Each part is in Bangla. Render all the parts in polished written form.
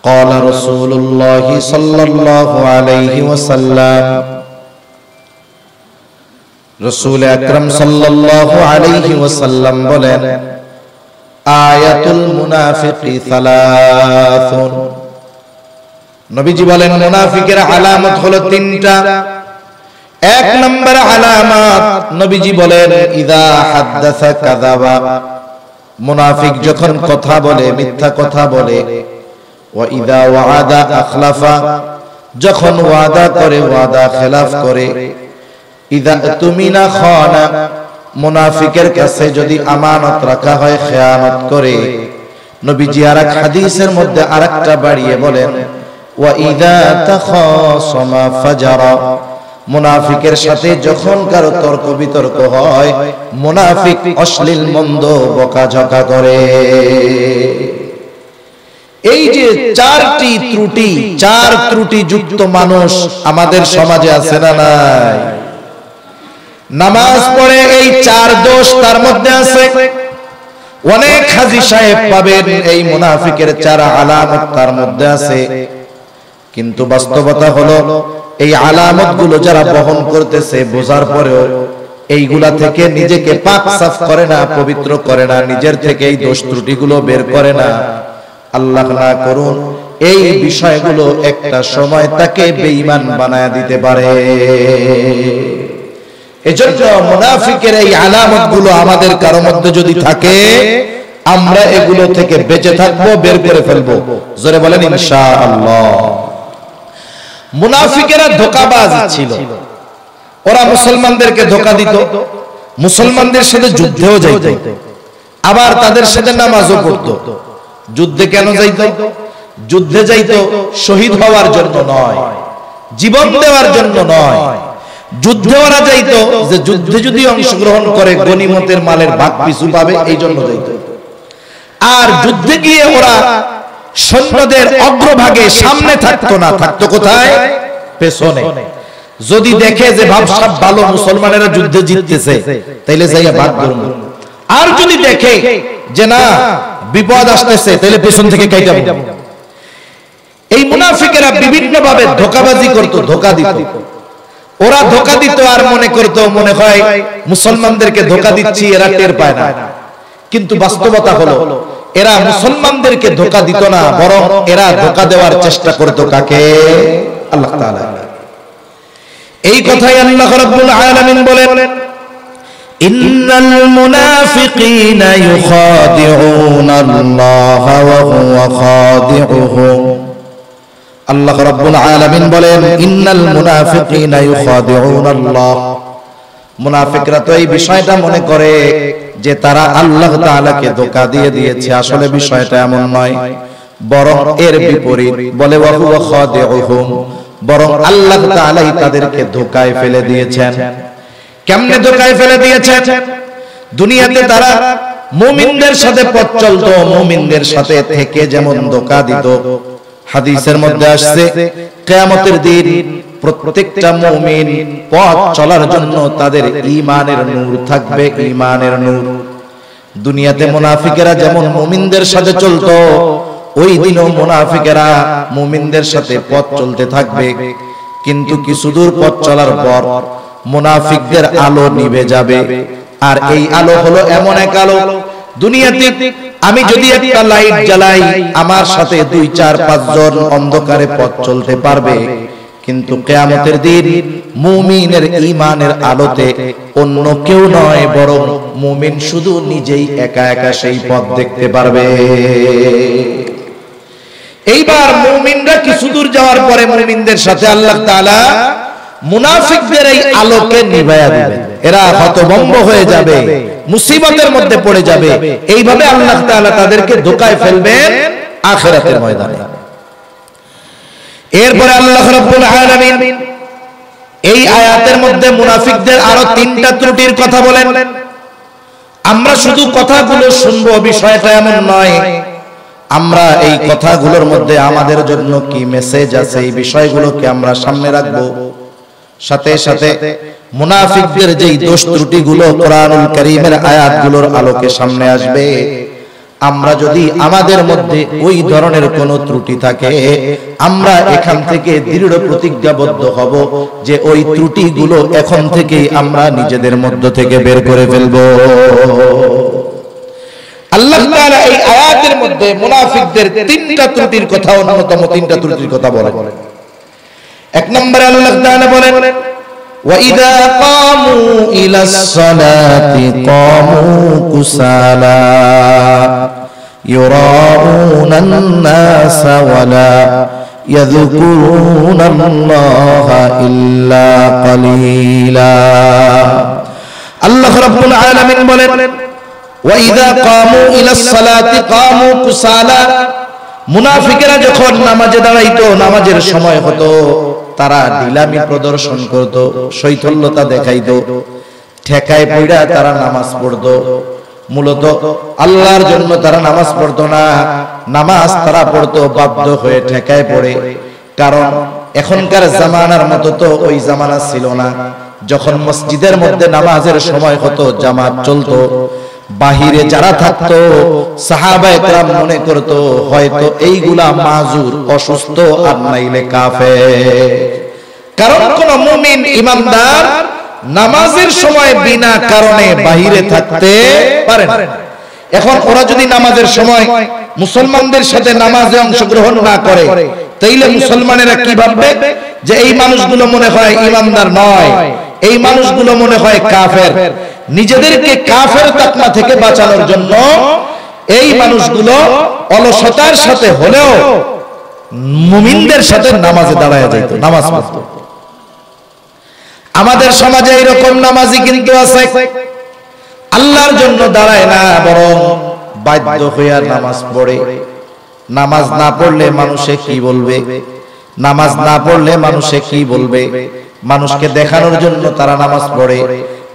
قال رسول الله صلى الله عليه وسلم رسول اکرم সাল্লাল্লাহু আলাইহি ওয়াসাল্লাম বলেন আয়াতুল মুনাফিকি সালাসুন। নবীজি বলেন মুনাফিকের আলামত হলো তিনটা। এক নম্বর আলামত নবীজি বলেন ইযা হাদাসা কাযাবা, মুনাফিক যখন কথা বলে মিথ্যা কথা বলে। ওয়া ইযা ওয়াদা আখলাফা, যখন ওয়াদা করে ওয়াদা খেলাফ করে। ইযা তুমিনা খানা, মুনাফিকের কাছে যদি আমানত রাখা হয় খেয়ানত করে। নবীজি আরেক হাদিসের মধ্যে আরেকটা বাড়িয়ে বলেন ওয়া ইযা তাখাসামা ফাজারা, মুনাফিকের সাথে যখন কারো তর্ক বিতর্ক হয় মুনাফিক অশ্লীল মন্দ বকাঝকা করে। এই যে চার ত্রুটি যুক্ত মানুষ আমাদের সমাজে আছে না নাই? নামাজ পড়ে এই চার দোষ তার মধ্যে আছে। অনেক হাজী সাহেব পাবেন এই মুনাফিকের চার আলামত তার মধ্যে আছে। কিন্তু বাস্তবতা হলো এই আলামত গুলো যারা বহন করতেছে বোঝার পরেও এইগুলা থেকে নিজেকে পাক সাফ করে না, পবিত্র করে না, নিজের থেকে এই দোষ ত্রুটি গুলো বের করে না। আল্লাহ না করুন এই বিষয়গুলো একটা সময় তাকে বেঈমান বানায় দিতে পারে। এজন্য মুনাফিকের এই আলামত গুলো আমাদের কারো মধ্যে যদি থাকে আমরা এগুলো থেকে বেঁচে থাকবো, বের করে ফেলবো। জোরে বলেন ইনশাআল্লাহ। মুনাফিকেরা ধোঁকাবাজ ছিল, ওরা মুসলমানদেরকে ধোঁকা দিত, মুসলমানদের সাথে যুদ্ধেও যাইত, আবার তাদের সাথে নামাজও পড়তো। যুদ্ধে কেন যাইত? যুদ্ধে যাইত শহীদ হওয়ার জন্য নয়, জীবন দেওয়ার জন্য নয়। যুদ্ধে ওরা যাইত যে যুদ্ধে যদি অংশগ্রহণ করে গনিমতের মালের ভাগ পিছু পাবে, এই জন্য যাইত। আর যুদ্ধে গিয়ে ওরা সৈন্যদের অগ্রভাগে সামনে থাকতো না, থাকতো কোথায়? পেছনে। যদি দেখে যে ভাবসাব ভালো, মুসলমানেরা যুদ্ধে জিততেছে, তাইলে যাইয়া ভাগ ধরব। আর যদি দেখে যে না বিপদ আসতেছে, তাইলে পেছন থেকে কাইটা যাব। এই মুনাফিকেরা বিভিন্ন ভাবে ধোঁকাবাজি করত, ধোঁকা দিত। ওরা ধোঁকা দিত আর মনে করত মনে হয় মুসলমানদেরকে ধোঁকা দিচ্ছি, এরা টের পায় না। কিন্তু বাস্তবতা হলো এরা মুসলমানদেরকে ধোঁকা দিত না, বরং এরা ধোঁকা দেওয়ার চেষ্টা করত কাকে? আল্লাহ তাআলা। এই কথাই আল্লাহ রাব্বুল আলামিন বলেন ইন্নাল মুনাফিকিনা ইউখাদিউনা আল্লাহ ওয়া হুয়া খাদিউহুম। আল্লাহ রাব্বুল আলামিন বলেন ইন্নাল মুনাফিকিনা ইউখাদিউনা আল্লাহ। মুনাফিকরা তো এই বিষয়টা মনে করে যে তারা আল্লাহ তাআলাকে ধোঁকা দিয়ে দিয়েছে। আসলে বিষয়টা এমন নয়, বরং এর বিপরীত। বলে ওয়া হুয়া খাদিউহুম, বরং আল্লাহ তাআলাই তাদেরকে ধোঁকায় ফেলে দিয়েছেন। কেমনে ধোঁকায় ফেলে দিয়েছেন? দুনিয়াতে তারা মুমিনদের সাথে পথ চলতো, মুমিনদের সাথে থেকে যেমন ধোঁকা দিত। হাদিসের মধ্যে আসছে কিয়ামতের দিন প্রত্যেকটা মুমিন পথ চলার জন্য তাদের ঈমানের নূর থাকবে, ঈমানের নূর। দুনিয়াতে মুনাফিকেরা যেমন মুমিনদের সাথে চলতো, ওই দিনও মুনাফিকেরা মুমিনদের সাথে পথ চলতে থাকবে। কিন্তু কিছু দূর পথ চলার পর মুনাফিকদের আলো নিভে যাবে। আর এই আলো হলো এমন এক আলো, দুনিয়াতে আমি যদি একটা লাইট জ্বালাই আমার সাথে 2, 4, 5 জন অন্ধকারে পথ চলতে পারবে। কিন্তু কিয়ামতের দিন মুমিনের ঈমানের আলোতে অন্য কেউ নয়, বরং মুমিন শুধু নিজেই একা একা সেই পথ দেখতে পারবে। এইবার মুমিনরা কিছু দূর যাওয়ার পরে মুমিনদের সাথে আল্লাহ তাআলা মুনাফিকদের এই আলোকে নিভাইয়া দিবেন। এরা হতভম্ব হয়ে যাবে, মুসিবতের মধ্যে পড়ে যাবে। এইভাবে আল্লাহ তাআলা তাদেরকে ধোঁকায় ফেলবেন আখিরাতের ময়দানে। এরপরে আল্লাহ রাব্বুল আলামিন এই আয়াতের মধ্যে মুনাফিকদের আরো 3টা ত্রুটির কথা বলেন। আমরা শুধু কথাগুলো শুনবো বিষয়টা এমন নয়, আমরা এই কথাগুলোর মধ্যে আমাদের জন্য কি মেসেজ আছে এই বিষয়গুলোকে আমরা সামনে রাখবো। সাথে সাথে মুনাফিকদের যেই দোষ ত্রুটিগুলো কোরআনুল কারীমের আয়াতগুলোর আলোকে সামনে আসবে, আমরা যদি আমাদের মধ্যে ওই ধরনের কোনো ত্রুটি থাকে, আমরা এখান থেকে দৃঢ় প্রতিজ্ঞাবদ্ধ হব যে ওই ত্রুটিগুলো এখন থেকেই আমরা নিজেদের মধ্য থেকে বের করে ফেলব। আল্লাহ তাআলা এই আয়াতের মধ্যে মুনাফিকদের তিনটা ত্রুটির কথা, অন্যতম তিনটা ত্রুটির কথা বলেন। এক নম্বরে আল্লাহ তাআলা বলেন, وَإِذَا قَامُوا إِلَى الصَّلَاةِ قَامُوا كُسَالَى يُرَاءُونَ النَّاسَ وَلَا يَذْكُرُونَ اللَّهَ إِلَّا قَلِيلًا। আল্লাহ রাব্বুল আলামিন বলেন, وَإِذَا قَامُوا إِلَى الصَّلَاةِ قَامُوا كُسَالَى, মুনাফিকেরা যখন নামাজে দাঁড়াইতো, নামাজের সময় হতো, তারা ঢিলামি প্রদর্শন করত, শৈথল্যতা দেখাইতো, ঠেকায় পড়া তারা নামাজ পড়তো। মূলত আল্লাহর জন্য তারা নামাজ পড়তো না, নামাজ তারা পড়তো বাধ্য হয়ে, ঠেকায় পড়ে। কারণ এখনকার জামানার মতো তো ওই জামানা ছিল না। যখন মসজিদের মধ্যে নামাজের সময় হতো, জামাত চলতো, বাহিরে যারা থাকতো সাহাবায়ে কেরাম মনে করত হয়তো এইগুলা মাজুর, অসুস্থ, আর নাইলে কাফের। কারণ কোন মুমিন ইমানদার নামাজের সময় বিনা কারণে বাহিরে থাকতে পারে না। এখন ওরা যদি নামাজের সময় মুসলমানদের সাথে নামাজে অংশগ্রহণ না করে, তাইলে মুসলমানেরা কি ভাববে? যে এই মানুষগুলো মনে হয় ইমানদার নয়, এই মানুষগুলো মনে হয় কাফের। নিজেদেরকে কাফের তাকমা থেকে বাঁচানোর জন্য এই মানুষগুলো অলসতার সাথে হলেও মুমিনদের সাথে নামাজে দাঁড়ায় যাইত, নামাজ পড়তো। আমাদের সমাজে এরকম নামাজি কিন্তু আছে, আল্লাহর জন্য দাঁড়ায় না, বরং বাধ্য হইয়া নামাজ পড়ে। নামাজ না পড়লে মানুষে কি বলবে, নামাজ না পড়লে মানুষে কি বলবে, মানুষকে দেখানোর জন্য তারা নামাজ পড়ে।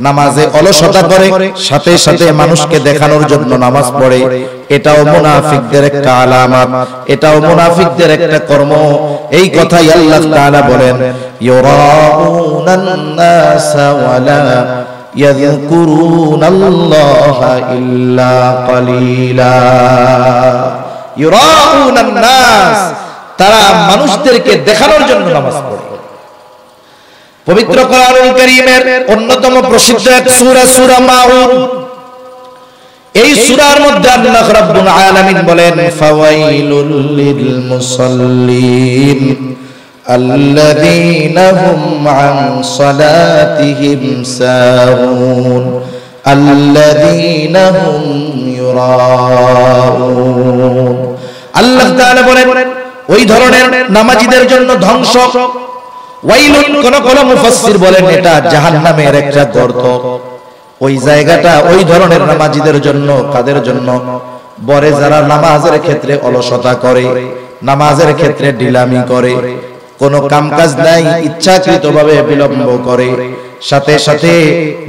নামাজে অলসতা করে, সাথে সাথে মানুষকে দেখানোর জন্য নামাজ পড়ে। এটাও মুনাফিকদের একটা আলামত, এটাও মুনাফিকদের একটা কর্ম। এই কথাই আল্লাহ তাআলা বলেন, ইউরাউনান নাসা ওয়ালা ইয়াযকুরুনাল্লাহা ইল্লা কালিলা। ইউরাউনান নাস, তারা মানুষদেরকে দেখানোর জন্য নামাজ পড়ে। পবিত্র কোরআনুল কারীমের অন্যতম প্রসিদ্ধ এক সূরা, সূরা মাউন। এই সূরার মধ্যে আল্লাহ রাব্বুল আলামিন বলেন, ফাওয়াইলুল লিল মুসাল্লিন আল্লাযীনা হুম আন সালাতিহিম সাহুন আল্লাযীনা হুম ইউরাউন। আল্লাহ তাআলা বলেন, ওই ধরনের নামাজীদের জন্য ধ্বংস। ওয়াইলুন, কোন কোন মুফাসসির বলেন এটা জাহান্নামের একটা গর্ত। ওই জায়গাটা ওই ধরনের নামাজীদের জন্য। কাদের জন্য? বরে যারা নামাজের ক্ষেত্রে অলসতা করে, নামাজের ক্ষেত্রে ঢিলামি করে, কোনো কামকাজ নাই, ইচ্ছাকৃতভাবে বিলম্ব করে, সাথে সাথে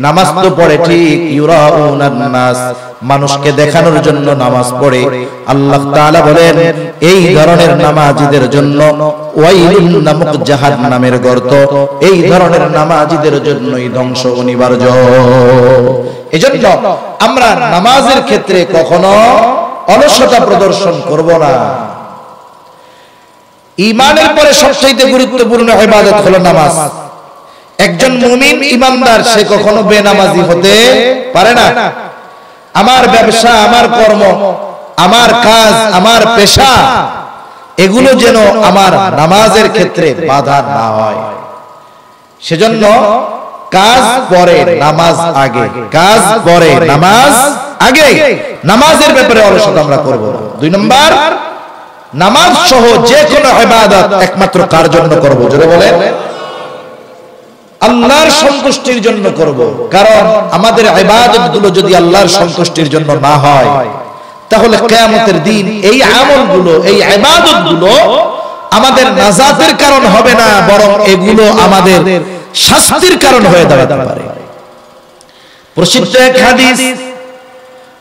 নামাজ তো পড়ে ঠিক, ইউরাউনান নাস, মানুষকে দেখানোর জন্য নামাজ পড়ে। আল্লাহ তাআলা বলেন, এই ধরনের নামাজীদের জন্য ওয়াইলুন নামক জাহান্নামের গর্ত, এই ধরনের নামাজীদের জন্যই ধ্বংস অনিবার্য। এজন্য আমরা নামাজের ক্ষেত্রে কখনো অলসতা প্রদর্শন করব না। ঈমানের পরে সবচেয়ে গুরুত্বপূর্ণ ইবাদত হলো নামাজ। একজন মুমিন ইমানদার সে কখনো বেনামাজি হতে পারে না। আমার ব্যবসা, আমার কর্ম, আমার কাজ, আমার পেশা, এগুলো যেন আমার নামাজের ক্ষেত্রে বাধা না হয়। সেজন্য কাজ পরে নামাজ আগে, কাজ পরে নামাজ আগে। নামাজের ব্যাপারে অলসতা আমরা করব না। 2 নম্বর, নামাজ সহ যে কোনো ইবাদত একমাত্র কার জন্য করব? জোরে বলেন, আল্লাহর সন্তুষ্টির জন্য করব। কারণ আমাদের ইবাদতগুলো যদি আল্লাহর সন্তুষ্টির জন্য না হয়, তাহলে কিয়ামতের দিন এই আমলগুলো, এই ইবাদতগুলো আমাদের নাজাতের কারণ হবে না, বরং এগুলো আমাদের শাস্তির কারণ হয়ে দাঁড়াতে পারে। প্রসিদ্ধ এক হাদিস,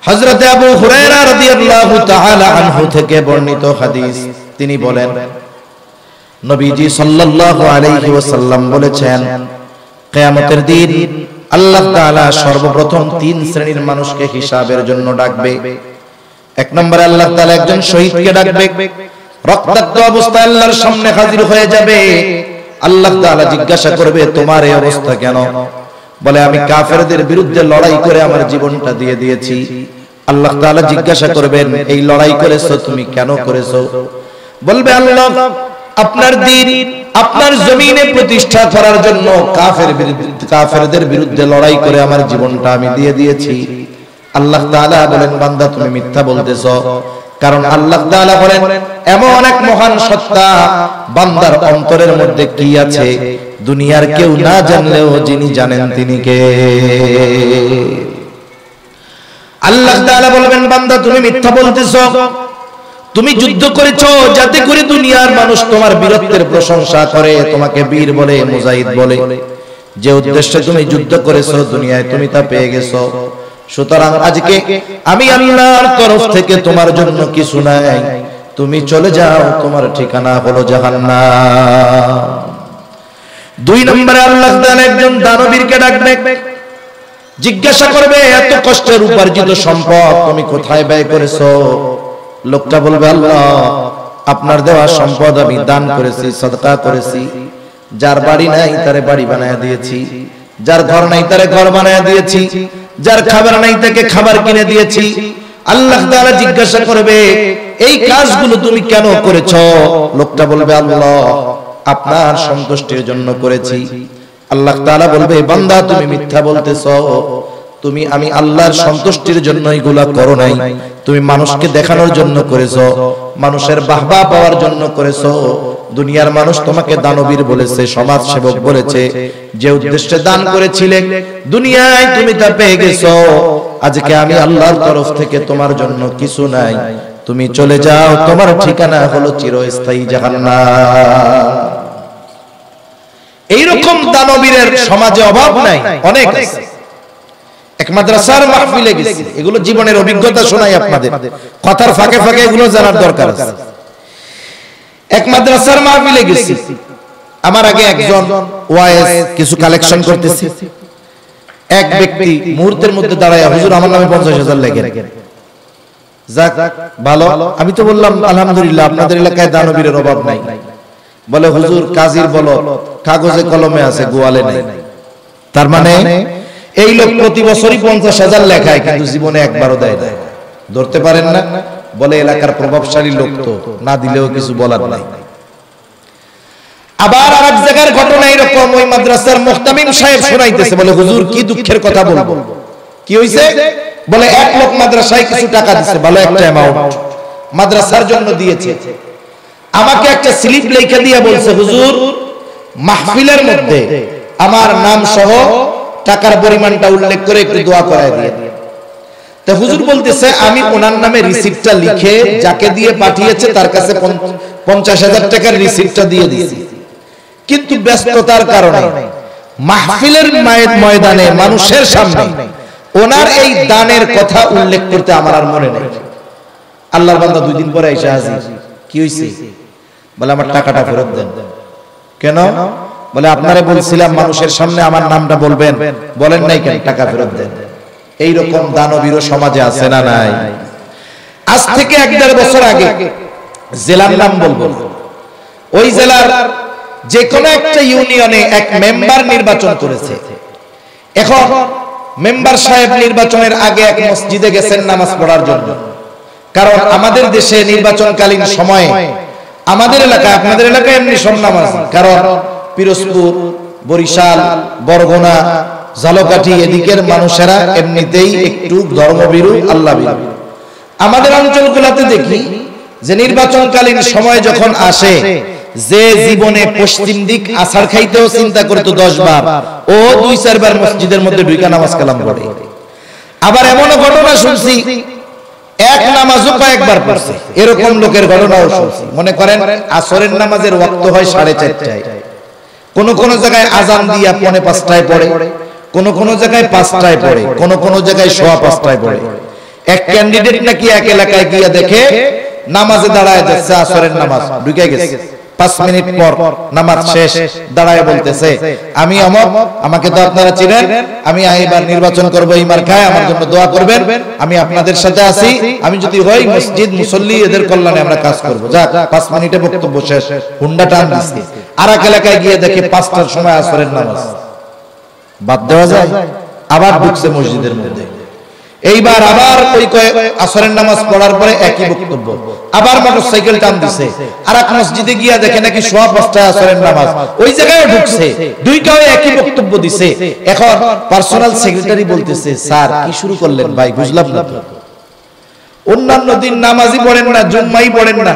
হযরত আবু হুরায়রা রাদিয়াল্লাহু তাআলা আনহু থেকে বর্ণিত হাদিস। তিনি বলেন, নবীজি সাল্লাল্লাহু আলাইহি ওয়াসাল্লাম বলেছেন, কিয়ামতের দিন আল্লাহ তাআলা সর্বপ্রথম 3 শ্রেণীর মানুষকে হিসাবের জন্য ডাকবে। এক নম্বরে আল্লাহ তাআলা একজন শহীদকে ডাকবে, রক্তাক্ত অবস্থায় আল্লাহর সামনে হাজির হয়ে যাবে। আল্লাহ তাআলা জিজ্ঞাসা করবে তোমার এই অবস্থা কেন? বলে আমি কাফেরদের বিরুদ্ধে লড়াই করে আমার জীবনটা দিয়ে দিয়েছি। আল্লাহ তাআলা জিজ্ঞাসা করবেন এই লড়াই করেছো তুমি কেন করেছো? বলবে আল্লাহ আপনার দ্বীন আপনার জমিনে প্রতিষ্ঠা করার জন্য কাফেরদের বিরুদ্ধে লড়াই করে আমার জীবনটা আমি দিয়ে দিয়েছি। আল্লাহ তাআলা বলেন বান্দা তুমি মিথ্যা বলতেছো, কারণ আল্লাহ তাআলা বলেন এমন এক মহান সত্তা বান্দার অন্তরের মধ্যে কি আছে দুনিয়ার কেউ না জানলেও যিনি জানেন তিনি কে। আল্লাহ তাআলা বলবেন বান্দা তুমি মিথ্যা বলতেছো, তুমি যুদ্ধ করেছো যাতে করে দুনিয়ার মানুষ তোমার বীরত্বের প্রশংসা করে, তোমাকে বীর বলে মুজাহিদ বলে। যে উদ্দেশ্যে তুমি যুদ্ধ করেছো দুনিয়ায় তুমি তা পেয়ে গেছো। সুতরাং আজকে আমি আল্লাহর তরফ থেকে তোমার জন্য কিছু নাই, তুমি চলে যাও, তোমার ঠিকানা হলো জাহান্নাম। দুই নম্বরে আল্লাহ তাআলা একজন দানবীরকে ডাকবে, জিজ্ঞাসা করবে এত কষ্টের উপার্জিত সম্পদ তুমি কোথায় ব্যয় করেছো? লোকটা বলবে আল্লাহ আপনার দেওয়া সম্পদ আমি দান করেছি, সদকা করেছি। যার বাড়ি নাই তারে বাড়ি বানায় দিয়েছি, যার ঘর নাই তারে ঘর বানায় দিয়েছি, যার খাবার নাই তাকে খাবার কিনে দিয়েছি। আল্লাহ তাআলা জিজ্ঞাসা করবে এই কাজগুলো তুমি কেন করেছো? লোকটা বলবে আল্লাহ আপনার সন্তুষ্টির জন্য করেছি। আল্লাহ তাআলা বলবে বান্দা তুমি মিথ্যা বলতেছো, তুমি আমি আল্লাহর সন্তুষ্টির জন্য এগুলা করো নাই, তুমি মানুষকে দেখানোর জন্য করেছো, মানুষের বাহবা পাওয়ার জন্য করেছো। দুনিয়ার মানুষ তোমাকে দানবীর বলেছে, সমাজ সেবক বলেছে। যে উদ্দেশ্যে দান করেছিলে দুনিয়ায় তুমি তা পেয়ে গেছো। আজকে আমি আল্লাহর তরফ থেকে তোমার জন্য কিছু নাই, তুমি চলে যাও, তোমার ঠিকানা হলো চিরস্থায়ী জাহান্নাম। এইরকম দানবীরের সমাজে অভাব নাই, অনেক আছে। এক মাদ্রাসার মাহফিলে গেছি, এগুলো জীবনের অভিজ্ঞতা শোনাই আপনাদের, কথার ফাঁকে ফাঁকে এগুলো জানার দরকার আছে। এক মাদ্রাসার মাহফিলে গেছি, আমার আগে একজন ওয়াইজ কিছু কালেকশন করতেছি। এক ব্যক্তি মুহূর্তের মধ্যে দাঁড়ায় হুজুর আমার নামে 50,000 লেখেন। যাক ভালো, আমি তো বললাম আলহামদুলিল্লাহ আপনাদের এলাকায় দানবীরের অভাব নাই। বলে হুজুর কাজীর বলো কাগজে কলমে আছে, গোয়ালে নাই। তার মানে এই লোক প্রতি বছরই 50,000 লেখায়, কিন্তু জীবনে একবারও দেয় না। ধরতে পারেন না? বলে এলাকার প্রভাবশালী লোক তো, না দিলেও কিছু বলার নাই। আবার আরেক জায়গার ঘটনা এরকম, ওই মাদ্রাসার মুহতামিম সাহেব শোনাইতেছে, বলে হুজুর কি দুঃখের কথা বলবো। কি হইছে? বলে এক লোক মাদ্রাসায় কিছু টাকা দিছে, ভালো একটা অ্যামাউন্ট মাদ্রাসার জন্য দিয়েছে। আমাকে একটা স্লিপ লিখে দিয়ে বলছে হুজুর মাহফিলের মধ্যে আমার নাম সহ টাকার পরিমাণটা উল্লেখ করে একটু দোয়া করায় দিয়ে। তো হুজুর বলতেছে আমি ওনার নামে রিসিপ্টটা লিখে যাকে দিয়ে পাঠিয়েছে তার কাছে 50,000 টাকার রিসিপ্টটা দিয়ে দিয়েছি, কিন্তু ব্যস্ততার কারণে মাহফিলের ময়দানে মানুষের সামনে ওনার এই দানের কথা উল্লেখ করতে আমার আর মনে নেই। আল্লাহর বান্দা 2 দিন পরে এসে হাজির। কি হইছে? বলে আমার টাকাটা ফেরত দেন। কেন? বলে আপনারে বলছিলাম মানুষের সামনে আমার নামটা বলবেন, বলেন নাই কেন, টাকা ফেরত দেন। এইরকম দানবীর সমাজে আছে না নাই? আজ থেকে 1.5 বছর আগে জেলার নাম বলবো, ওই জেলার যে কোনো একটা ইউনিয়নে এক মেম্বার নির্বাচন করেছে। এখন মেম্বার সাহেব নির্বাচনের আগে এক মসজিদে গেছেন নামাজ পড়ার জন্য। কারণ আমাদের দেশে নির্বাচনকালীন সময়ে আমাদের এলাকায়, আপনাদের এলাকায় এমনি সব নামাজ, কারণ পিরোজপুর, বরিশাল, বরগুনা, ঝালকাঠি এদিকের মানুষেরা এমনিতেই একটু ধর্মভীরু, আল্লাহভীরু। আমাদের অঞ্চলগুলোতে দেখি যে নির্বাচনকালীন সময় যখন আসে, যে জীবনে পশ্চিম দিক আসার খাইতেও চিন্তা করতো 10 বার, ও 2-4 বার মসজিদের মধ্যে ঢুকে নামাজ কালাম পড়ে। আবার এমনও ঘটনা শুনছি এক নামাজও কয়েকবার পড়ছে, এরকম লোকের ঘটনাও শুনছি। মনে করেন আসরের নামাজের ওয়াক্ত হয় 4:30টায়, কোন কোন জায়গায় আজান দিয়া 4:45টায় পড়ে, কোন কোন জায়গায় 5টায় পড়ে, কোন কোন জায়গায় 5:15টায় পড়ে। এক ক্যান্ডিডেট নাকি এক এলাকায় গিয়া দেখে নামাজে দাঁড়ায় যাচ্ছে, আসরের নামাজ ঢুকে গেছে, 5 মিনিট পর নামাজ শেষ, দাঁড়ায় বলতেছে, আমি অমুক, আমাকে তো আপনারা চিনেন, আমি এইবার নির্বাচন করব, এই মার্কায় আমার জন্য দোয়া করবেন, আমি আপনাদের সাথে আছি, আমি যদি হই মসজিদ মুসল্লি, এদের কল্যাণে আমরা কাজ করব। যাক, 5 মিনিটে বক্তব্য শেষ, হুন্ডা টান দিচ্ছে। আর এক এলাকায় গিয়ে দেখে 5টার সময় আসরের নামাজ, বাদ দেওয়া যায়? আবার ঢুকছে মসজিদের মধ্যে। এইবার আবার ওই আসরের নামাজ পড়ার পরে একই বক্তব্য, আবার মোটরসাইকেল টান দিছে। আর এক মসজিদে গিয়া দেখে নাকি সোয়া 5টায় আসরের নামাজ, ওই জায়গায় ঢুকছে, দুইটাও একই বক্তব্য দিছে। এখন পার্সোনাল সেক্রেটারি বলতেছে, স্যার কি শুরু করলেন ভাই, বুঝলাম না তো, অন্যান্য দিন নামাজই পড়েন না, জুম্মাই পড়েন না,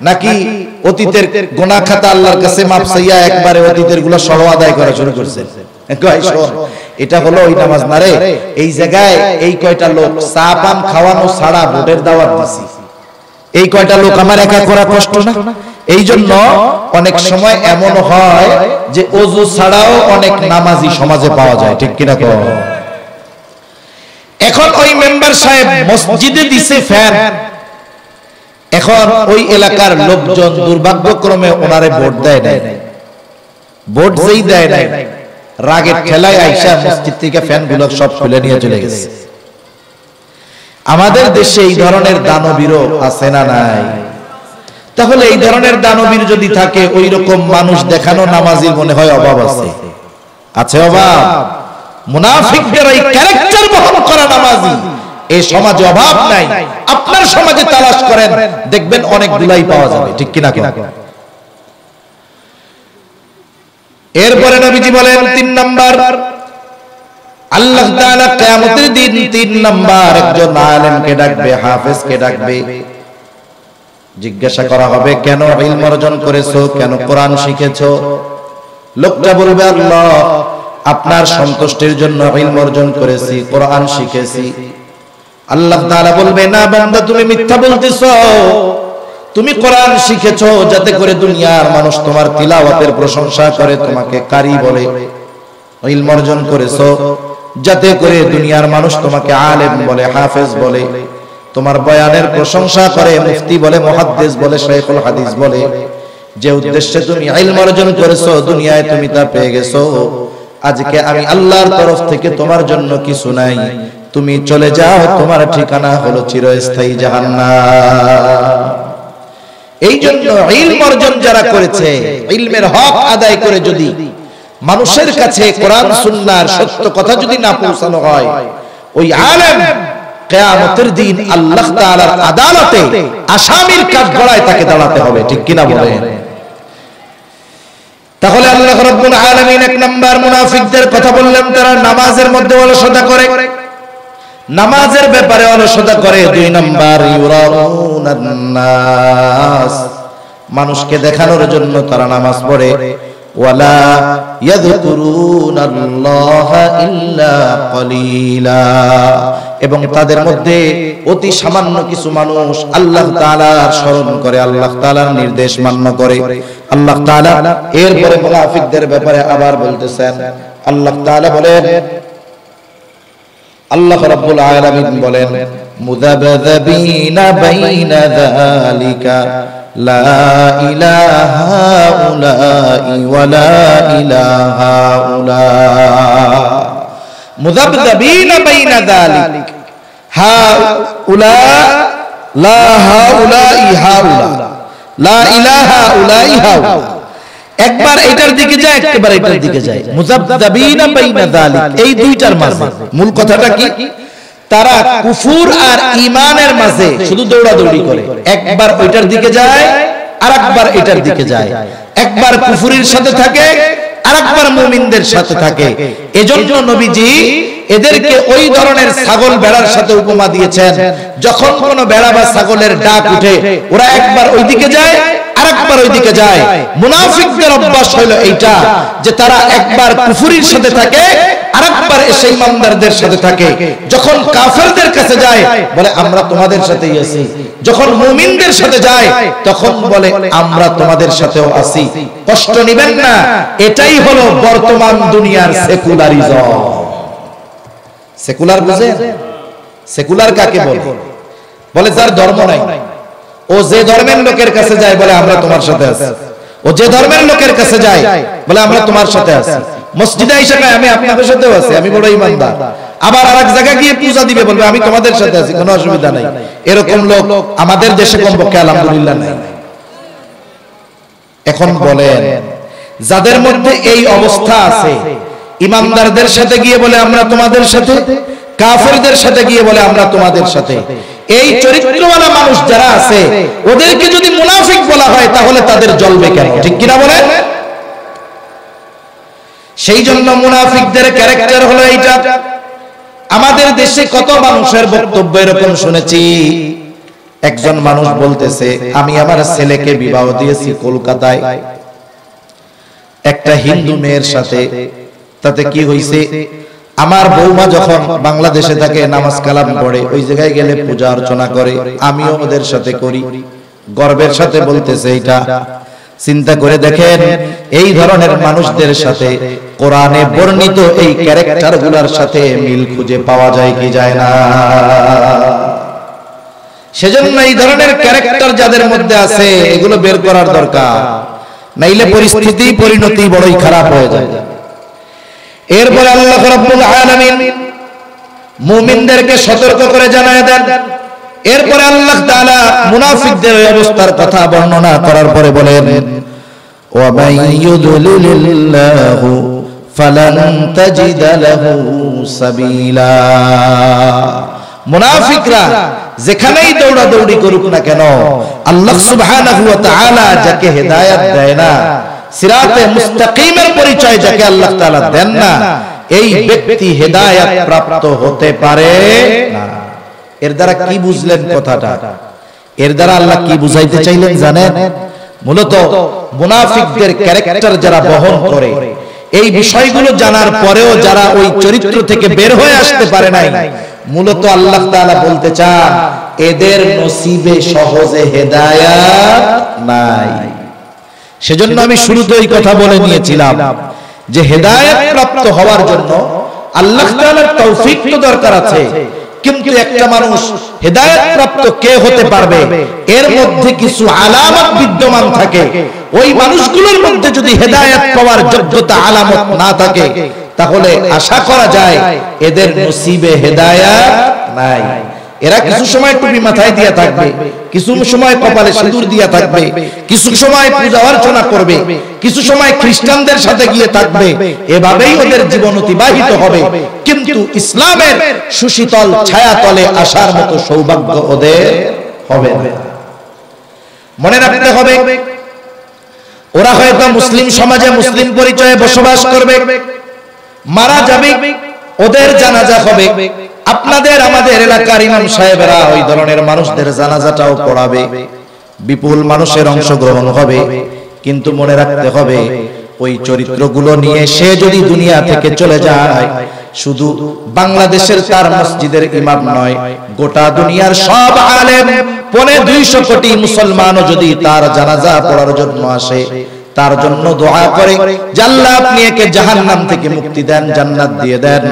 নাকি অতীতের গুনাহ খাতা আল্লাহর কাছে মাপ চাইয়া একবারে অতীতের গুলো সহ আদায় করা শুরু করছেন? এটা হলো ওই নামাজ না রে। এই জায়গায় এই কয়টা লোক চা পান খাওয়ানো ছাড়া ভোটের দাওয়াত দিছি, এই কয়টা লোক আমার একা করা কষ্ট না? এই জন্য অনেক সময় এমন হয় যে ওযু ছাড়াও অনেক নামাজি সমাজে পাওয়া যায়, ঠিক কিনা কও? এখন ওই মেম্বার সাহেব মসজিদে দিছে ফ্যান, এখন ওই এলাকার লোকজন দুর্ভাগ্যক্রমে ওনারে ভোট দেয় নাই, ভোট যেই দেয় নাই, রাগের ঠেলায় আইসা মসজিদ থেকে ফ্যানগুলো সব খুলে নিয়ে চলে গেছে। আমাদের দেশে এই ধরনের দানবীরও আছে না নাই? তাহলে এই ধরনের দানবীর যদি থাকে, ওই রকম মানুষ দেখানো নামাজির মনে হয় অভাব আছে? আছে অভাব? মুনাফিকদের এই ক্যারেক্টার বহন করা নামাজি এই সমাজে অভাব নাই। আপনার সমাজে তালাশ করেন, দেখবেন অনেকগুলাই পাওয়া যাবে, ঠিক কিনা? এরপরে নবীজি বলেন 3 নাম্বার, আল্লাহ তাআলা কিয়ামতের দিন 3 নাম্বার একজন আলেমকে ডাকবে, হাফেজকে ডাকবে, জিজ্ঞাসা করা হবে, কেন ইলম অর্জন করেছো, কেন কোরআন শিখেছো? লোকটা বলবে, আল্লাহ আপনার সন্তুষ্টির জন্য ইলম অর্জন করেছি, কোরআন শিখেছি। আল্লাহ তাআলা বলবে, না বান্দা, তুমি মিথ্যা বলতেছো, তুমি কোরআন শিখেছো যাতে করে দুনিয়ার মানুষ তোমার তিলাওয়াতের প্রশংসা করে, তোমাকে কারি বলে। ইলম অর্জন করেছো যাতে করে দুনিয়ার মানুষ তোমাকে আলেম বলে, হাফেজ বলে, তোমার বয়ানের প্রশংসা করে, মুফতি বলে, মুহাদ্দিস বলে, শাইখুল হাদিস বলে। যে উদ্দেশ্যে তুমি ইলম অর্জন করেছো, দুনিয়ায় তুমি তা পেয়ে গেছো। আজকে আমি আল্লাহর তরফ থেকে তোমার জন্য কিছু নাই, তুমি চলে যাও, তোমার ঠিকানা হলো চিরস্থায়ী জাহান্নাম। এই জন্য ইলম অর্জন যারা করেছে, ইলমের হক আদায় করে যদি মানুষের কাছে কোরআন সুন্নাহর সত্য কথা যদি না পৌঁছানো হয়, ওই আলেম কিয়ামতের দিন আল্লাহ তাআলার আদালতে আসামির কাঠগড়ায় তাকে দাঁড়াতে হবে, ঠিক কিনা বলেন? তাহলে আল্লাহ রাব্বুল আলামিন 1 নাম্বার মুনাফিকদের কথা বললেন, তারা নামাজের মধ্যে অলসতা করে, নামাজের ব্যাপারে অলসতা করে। 2 নাম্বার ইউরাউনান নাস, মানুষকে দেখানোর জন্য তারা নামাজ পড়ে। ওয়ালা ইয়াযকুরুনাল্লাহা ইল্লা কলিলা, এবং তাদের মধ্যে অতি সামান্য কিছু মানুষ আল্লাহ তাআলার স্মরণ করে, আল্লাহ তাআলার নির্দেশ মান্য করে। আল্লাহ তাআলা এরপরে মুনাফিকদের ব্যাপারে আবার বলতেছেন। আল্লাহ তাআলা বলেন, আল্লাহ রাব্বুল আলামিন বলেন, মুযাবযাবিনা বাইনা যালিকা লা ইলাহা উলাই ওয়া লা ইলাহা উলা। মুযাবযাবিনা বাইনা যালিক, হাউলা লা হাউলাই হাউলা, লা ইলাহা উলাই হাউলা। একবার এটার দিকে যায়, একবার এটার দিকে যায়। মুযাবযাবিনা বাইনা যালিক, এই দুইটার মাঝে মূল কথাটা কি? তারা কুফর আর ঈমানের মাঝে শুধু দৌড়াদৌড়ি করে, একবার ওইটার দিকে যায় আর একবার এটার দিকে যায়, একবার কুফরের সাথে থাকে আর একবার মুমিনদের সাথে থাকে। এজন্য নবীজি এদেরকে ওই ধরনের ছাগল ভেড়ার সাথে উপমা দিয়েছেন, যখন কোনো ভেড়া বা ছাগলের ডাক উঠে ওরা একবার ওইদিকে যায় আরেকবার ওইদিকে যায়। মুনাফিকদের অভ্যাস হলো এইটা, যে তারা একবার কুফরির সাথে থাকে আরেকবার এসে ইমানদারদের সাথে থাকে। যখন কাফেরদের কাছে যায় বলে আমরা তোমাদের সাথেই আছি, যখন মুমিনদের সাথে যায় তখন বলে আমরা তোমাদের সাথেও আছি। কষ্ট নেবেন না, এটাই হলো বর্তমান দুনিয়ার সেকুলারিজম। সেকুলার বুঝেন? সেকুলার কাকে বলে? বলে যার ধর্ম নাই, ও যে ধর্মের লোকের কাছে যায় বলে আমরা তোমার সাথে আছি। ও যে ধর্মের লোকের কাছে যায় বলে আমরা তোমার সাথে আছি, মসজিদে এসে কয় আমি আপনাদের সাথেও আছি, আমি বড় ঈমানদার। আবার আরেক জায়গায় গিয়ে পূজা দিবে বলবে আমি তোমাদের সাথে আছি, কোনো অসুবিধা নাই। এরকম লোক আমাদের দেশে কমপক্ষে আলহামদুলিল্লাহ নাই। এখন বলেন যাদের মধ্যে এই অবস্থা আছে, ইমানদারদের সাথে গিয়ে বলে আমরা তোমাদের সাথে, কাফেরদের সাথে গিয়ে বলে আমরা তোমাদের সাথে, এই চরিত্রওয়ালা মানুষ যারা আছে ওদেরকে যদি মুনাফিক বলা হয় তাহলে তাদের জ্বলবে কেন? ঠিক কিনা বলেন? সেই জন্য মুনাফিকদের ক্যারেক্টার হলো এইটা। আমাদের দেশে কত মানুষের বক্তব্য এরকম শুনেছি, একজন মানুষ বলতেছে আমি আমার ছেলেকে বিবাহ দিয়েছি কলকাতায় একটা হিন্দু মেয়ের সাথে, তাতে কি হইছে, আমার বৌমা যখন বাংলাদেশে থাকে নামাজ কালাম পড়ে, ওই জায়গায় গেলে পূজা অর্চনা করে, আমিও ওদের সাথে করি। গর্বের সাথে বলতেছে এটা। চিন্তা করে দেখেন এই ধরনের মানুষদের সাথে কোরআনে বর্ণিত এই ক্যারেক্টারগুলোর সাথে মিল খুঁজে পাওয়া যায় কি যায় না? সেজন্য এই ধরনের ক্যারেক্টার যাদের মধ্যে আছে এগুলো বের করার দরকার, নাইলে পরিস্থিতি পরিণতি বড়ই খারাপ হয়ে যায়। এরপরে আল্লাহ রাব্বুল আলামিন মুমিনদেরকে সতর্ক করে জানায় দেন। এরপরে আল্লাহ তাআলা মুনাফিকদের অবস্থার কথা বর্ণনা করার পরে বলেন ওয়া মাইয়ুদলিলিল্লাহু ফালান তাজিদা লাহু সাবিলা। মুনাফিকরা যেখানেই দৌড়াদৌড়ি করুক না কেন, আল্লাহ সুবহানাহু ওয়া তাআলা যাকে হেদায়েত দেয় না, সিরাতে মুস্তাকিমের পরিচয় যাকে আল্লাহ তাআলা দেন না, এই ব্যক্তি হেদায়েত প্রাপ্ত হতে পারে না। এর দ্বারা কি বুঝলেন কথাটা? এর দ্বারা আল্লাহ কি বুঝাইতে চাইলেন জানেন? মূলত মুনাফিকদের ক্যারেক্টার যারা বহন করে, এই বিষয়গুলো জানার পরেও যারা ওই চরিত্র থেকে বের হয়ে আসতে পারে নাই, মূলত আল্লাহ তাআলা বলতে চান এদের নসিবে সহজে হেদায়েত নাই। সেজন্য আমি শুরুতে এই কথা বলে নিয়েছিলাম যে হেদায়েত প্রাপ্ত হওয়ার জন্য আল্লাহ তাআলার তৌফিক তো দরকার আছে, কিন্তু একটা মানুষ হেদায়েত প্রাপ্ত কে হতে পারবে এর মধ্যে কিছু আলামত বিদ্যমান থাকে। ওই মানুষগুলোর মধ্যে যদি হেদায়েত পাওয়ার যোগ্যতা আলামত না থাকে তাহলে আশা করা যায় এদের নসিবে হেদায়েত নাই। এরা কিছু সময় টুপি মাথায় দিয়া থাকবে, কিছু সময় কপালে সিঁদুর দিয়া থাকবে, কিছু সময় পূজা অর্চনা করবে, কিছু সময় খ্রিস্টানদের সাথে গিয়ে থাকবে, এভাবেই ওদের জীবন অতিবাহিত হবে, কিন্তু ইসলামের সুশীতল ছায়াতলে আসার মতো সৌভাগ্য ওদের হবে না। মনে রাখতে হবে ওরা হয়তো মুসলিম সমাজে মুসলিম পরিচয়ে বসবাস করবে, মারা যাবে, ওদের জানাজা হবে, আপনাদের আমাদের এলাকার ইমাম সাহেবেরা ওই ধরনের মানুষদের জানাজাটাও পড়াবে, বিপুল মানুষের অংশগ্রহণ হবে। কিন্তু মনে রাখতে হবে ওই চরিত্রগুলো নিয়ে সে যদি দুনিয়া থেকে চলে যায়, শুধু বাংলাদেশের তার মসজিদের ইমাম নয়, গোটা দুনিয়ার সব আলেম 250 কোটি মুসলমানও যদি তার জানাজা পড়ার জন্য আসে, তার জন্য দোয়া করে যে আল্লাহ আপনি একে জাহান্নাম থেকে মুক্তি দেন, জান্নাত দিয়ে দেন,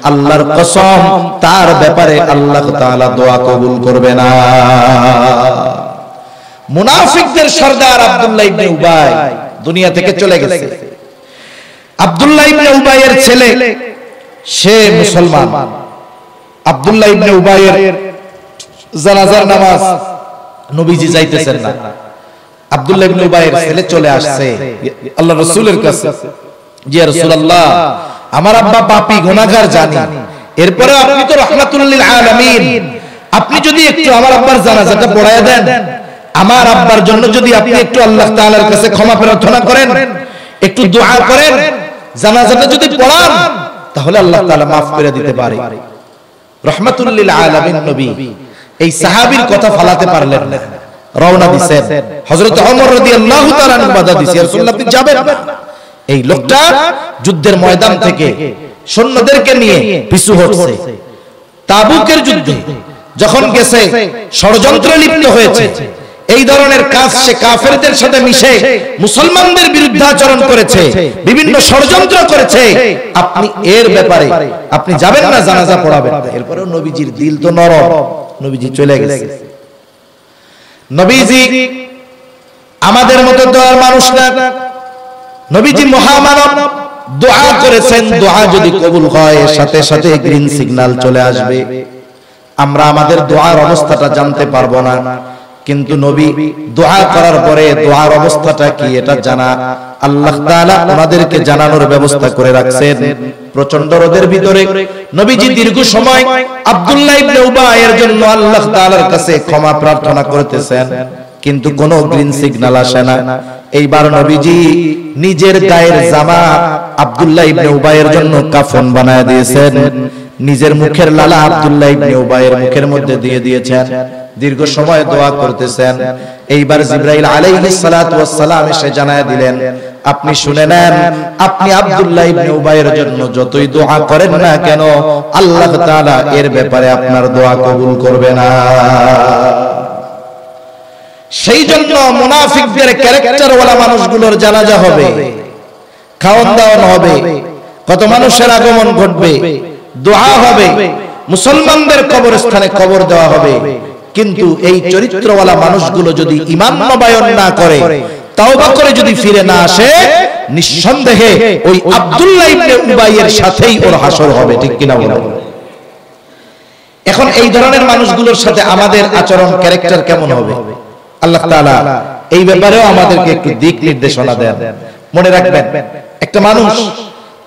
আল্লাহর কসম তার ব্যাপারে আল্লাহ তাআলা দোয়া কবুল করবে না। মুনাফিকদের সরদার আব্দুল্লাহ ইবনে উবাই দুনিয়া থেকে চলে গেছে। আব্দুল্লাহ ইবনে উবাইয়ের ছেলে সে মুসলমান। আব্দুল্লাহ ইবনে উবাইয়ের জানাজার নামাজ নবীজি যাইতেছেন না। আব্দুল্লাহ ইবনে উবাইয়ের ছেলে চলে আসছে আল্লাহর রাসূলের কাছে, জি রাসূলুল্লাহ আমার আব্বা পাপী গুনাহগার জানি, এরপরে আপনি তো রাহমাতুল লিল আলামিন, আপনি যদি একটু আমার আব্বার জানাজাটা পড়ায়া দেন, আমার আব্বার জন্য যদি আপনি একটু আল্লাহ তাআলার কাছে ক্ষমা প্রার্থনা করেন, একটু দোয়া করেন, জানাজাটা যদি পড়ান তাহলে আল্লাহ তাআলা maaf করে দিতে পারে। রাহমাতুল লিল আলামিন নবী এই সাহাবীর কথা ফালাতে পারলেন না, রওনা দিয়েছেন। হযরত ওমর রাদিয়াল্লাহু তাআলা আনহু বাধা দিয়েছেন, রাসূলুল্লাহ আপনি যাবেন না। এই লোকটা যুদ্ধের ময়দান থেকে সৈন্যদেরকে নিয়ে পিছু হটছে। তাবুকের যুদ্ধে যখন গেছে ষড়যন্ত্র লিপ্ত হয়েছে, এই ধরনের কাজ সে কাফেরদের সাথে মিশে মুসলমানদের বিরুদ্ধে আচরণ করেছে, বিভিন্ন ষড়যন্ত্র করেছে। আপনি এর ব্যাপারে আপনি যাবেন না, জানাজা পড়াবেন না। এরপরেও নবীজির দিল তো নরম, নবীজি চলে গেছে। নবীজি আমাদের মতো দোয়ার মানুষ না। নবীজি মহামানব, দোয়া করেছেন, দোয়া যদি কবুল হয় সাথে সাথে গ্রিন সিগন্যাল চলে আসবে। আমরা আমাদের দোয়ার অবস্থাটা জানতে পারবো না, কিন্তু নবী দোয়া করার পরে দোয়ার অবস্থাটা কি এটা জানা আল্লাহ তাআলা ওনাদেরকে জানানোর ব্যবস্থা করে রাখছেন। প্রচন্ড রোদের ভিতরে নবীজি দীর্ঘ সময় আব্দুল্লাহ ইবনে উবাইয়ের জন্য আল্লাহ তাআলার কাছে ক্ষমা প্রার্থনা করতেছেন, কিন্তু কোনো গ্রিন সিগন্যাল আসে না। এইবার নবীজি নিজের গায়ের জামা আব্দুল্লাহ ইবনে উবাইয়ের জন্য কাফন বানায় দিয়েছেন, নিজের মুখের লালা আব্দুল্লাহ ইবনে উবাইয়ের মুখের মধ্যে দিয়ে দিয়েছেন, দীর্ঘ সময় দোয়া করতেছেন। এইবার জিবরাইল আলাইহিস সালাতু ওয়াস সালাম এসে জানায় দিলেন, আপনি শুনে নেন, আপনি আব্দুল্লাহ ইবনে উবাইয়ের জন্য যতই দোয়া করেন না কেন, আল্লাহ তাআলা এর ব্যাপারে আপনার দোয়া কবুল করবে না। সেই জন্য মুনাফিকদের ক্যারেক্টার ওয়ালা মানুষগুলোর জানাজা হবে, খাওয়ান দাওয়ান হবে, কত মানুষের আগমন ঘটবে, দোয়া হবে, মুসলমানদের কবরস্থানে কবর দেওয়া হবে। কিন্তু এই চরিত্রওয়ালা মানুষগুলো যদি ঈমান নবায়ন না করে, তাওবা করে যদি ফিরে না আসে, নিঃসন্দেহে ওই আব্দুল্লাহ ইবনে উবাইয়ের সাথেই ওর হাসর হবে। ঠিক কিনা বলেন? এখন এই ধরনের মানুষগুলোর সাথে আমাদের আচরণ, ক্যারেক্টার কেমন হবে? আল্লাহ তাআলা এই ব্যাপারেও আমাদেরকে একটু দিক নির্দেশনা দেন। মনে রাখবেন, একটা মানুষ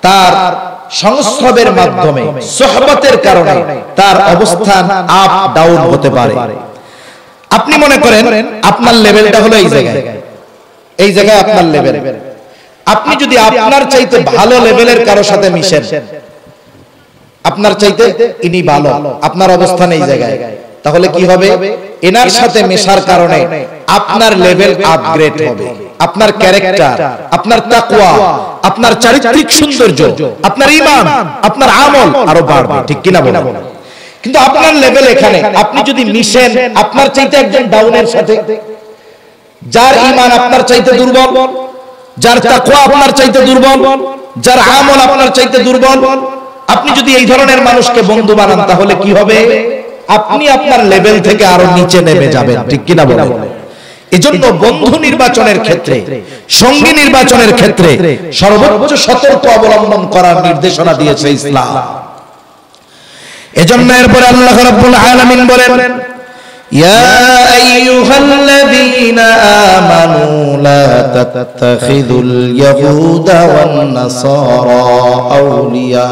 তার সংস্রবের মাধ্যমে, সোহবতের কারণে তার অবস্থান আপ ডাউন হতে পারে। আপনি মনে করেন আপনার লেভেলটা হলো এই জায়গায়, এই জায়গায় আপনার লেভেল। আপনি যদি আপনার চাইতে ভালো লেভেলের কারো সাথে মিশেন, আপনার চাইতে ইনি ভালো, আপনার অবস্থান এই জায়গায়, তাহলে কি হবে? এনার সাথে মেশার কারণে আপনার লেভেল আপগ্রেড হবে, আপনার ক্যারেক্টার, আপনার তাকওয়া, আপনার চারিত্রিক সৌন্দর্য, আপনার ঈমান, আপনার আমল আরো বাড়বে। ঠিক কিনা বলেন? কিন্তু আপনার লেভেল এখানে, আপনি যদি মিশেন আপনার চাইতে একজন ডাউনের সাথে, যার ঈমান আপনার চাইতে দুর্বল, যার তাকওয়া আপনার চাইতে দুর্বল, যার আমল আপনার চাইতে দুর্বল, আপনি যদি এই ধরনের মানুষকে বন্ধু বানান, তাহলে কি হবে? আপনি আপনার লেভেল থেকে আরো নিচে নেমে যাবেন। ঠিক কিনা বলেন? এজন্য বন্ধু নির্বাচনের ক্ষেত্রে, সঙ্গী নির্বাচনের ক্ষেত্রে সর্বোচ্চ সতর্ক অবলম্বন করার নির্দেশনা দিয়েছে ইসলাম। এজন্য এরপরে আল্লাহ রাব্বুল আলামিন বলেন, ইয়া আইয়ুহাল্লাযীনা আমানু লা তাত্তাখিযুল ইয়াহুদা ওয়ান নাসারা আউলিয়া।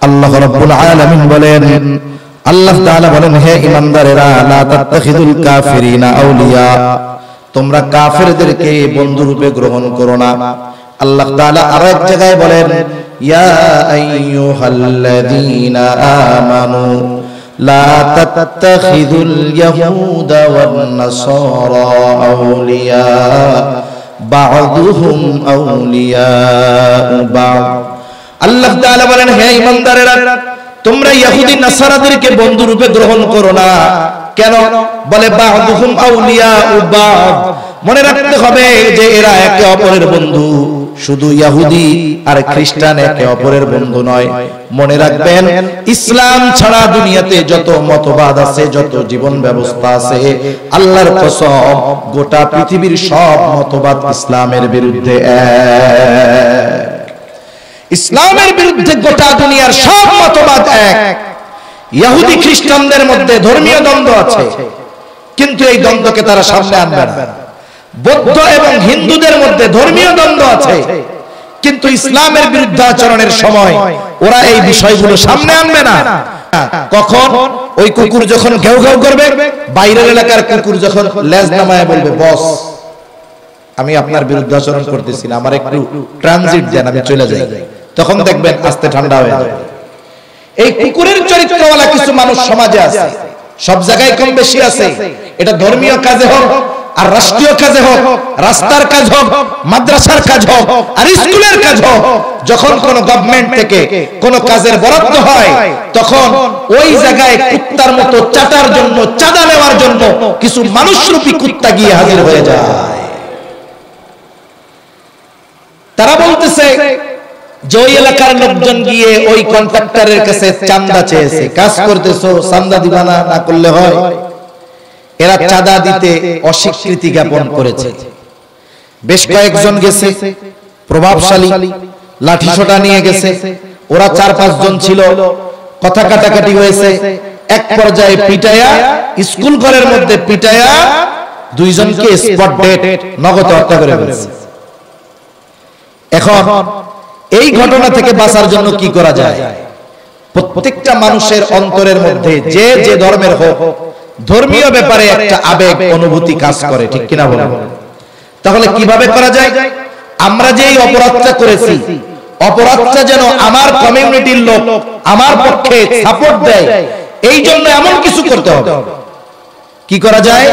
আল্লাহ রাব্বুল আলামিন বলেন, আল্লাহ তাআলা বলেন, হে ঈমানদারেরা, লা তাত্তাখিযুল কাফিরিনা আউলিয়া, তোমরা কাফেরদেরকে বন্ধু রূপে গ্রহণ করো না। আল্লাহ তাআলা আরেক জায়গায় বলেন, ইয়া আইয়ুহাল্লাযীনা আমানু লা তাত্তাখিযুল ইয়াহুদা ওয়ান নাসারা আউলিয়া বা'দুহুম আউলিয়াউ বা'দ। আল্লাহ তাআলা বলেন, হে ঈমানদারেরা, তোমরা ইহুদি নাসারাদেরকে বন্ধু রূপে গ্রহণ করো না। কেন? বলে বা'দুহুম আউলিয়াউ বা'দ। মনে রাখতে হবে যে এরা একে অপরের বন্ধু, শুধু ইহুদি আর খ্রিস্টান একে অপরের বন্ধু নয়। মনে রাখবেন, ইসলাম ছাড়া দুনিয়াতে যত মতবাদ আছে, যত জীবন ব্যবস্থা আছে, আল্লাহর কসম গোটা পৃথিবীর সব মতবাদ ইসলামের বিরুদ্ধে এক। ইসলামের বিরুদ্ধে গোটা দুনিয়ার সব মতবাদ এক। ইহুদি খ্রিস্টানদের মধ্যে ধর্মীয় দ্বন্দ্ব আছে, কিন্তু এই দ্বন্দ্বকে তারা সামনে আনবে না। বৌদ্ধ এবং হিন্দুদের মধ্যে ধর্মীয় দ্বন্দ্ব আছে, কিন্তু ইসলামের বিরুদ্ধে আচরণের সময় ওরা এই বিষয়গুলো সামনে আনবে না। কখন? ওই কুকুর যখন ঘেউ ঘেউ করবে, বাইরের এলাকার কুকুর যখন লেজ নামায় বলবে, বস আমি আপনার বিরুদ্ধে আচরণ করতেছি না, আমার একটু ট্রানজিট দেন, আমি চলে যাই, তখন দেখবেন আস্তে ঠান্ডা হয়ে যাবে। এই কুকুরের চরিত্রওয়ালা কিছু মানুষ সমাজে আছে, সব জায়গায় কম বেশি আছে। এটা ধর্মীয় কাজে হোক আর রাষ্ট্রীয় কাজে হোক, রাস্তার কাজ হোক, মাদ্রাসার কাজ হোক আর স্কুলের কাজ হোক, যখন কোন গভর্নমেন্ট থেকে কোন কাজের বরাদ্দ হয়, তখন ওই জায়গায় কুত্তার মতো চাটার জন্য, চাঁদা নেওয়ার জন্য কিছু মানুষরূপী কুত্তা গিয়ে হাজির হয়ে যায়। তারা বলতেছে যে ওই এলাকার লোকজন গিয়ে ওই কন্ট্রাক্টরের কাছে চাঁদা চেয়েছে, কাজ করতেছো, চাঁদা দিবা না, না করলে হয়। এরা চাঁদা দিতে অস্বীকৃতি জ্ঞাপন করেছে। বেশ কয়েকজন গেছে, প্রভাবশালী, লাঠিসোঁটা নিয়ে গেছে। ওরা 4-5 জন ছিল, কথা কাটাকাটি হয়েছে। এক পর্যায়ে পিটায়া, স্কুল ঘরের মধ্যে পিটায়া 2 জনকে স্পট ডেড নগদে হত্যা করে ফেলেছে। এখন এই ঘটনা থেকে বাঁচার জন্য কি করা যায়? প্রত্যেকটা মানুষের অন্তরের মধ্যে যে যে ধর্মের হোক, ধর্মীয় ব্যাপারে একটা আবেগ অনুভূতি কাজ করে, ঠিক কিনা বলেন? তাহলে কিভাবে করা যায়? আমরা যে এই অপরাধটা করেছি, অপরাধটা যেন আমার কমিউনিটির লোক আমার পক্ষে সাপোর্ট দেয়, এই জন্য এমন কিছু করতে হবে। কি করা যায়?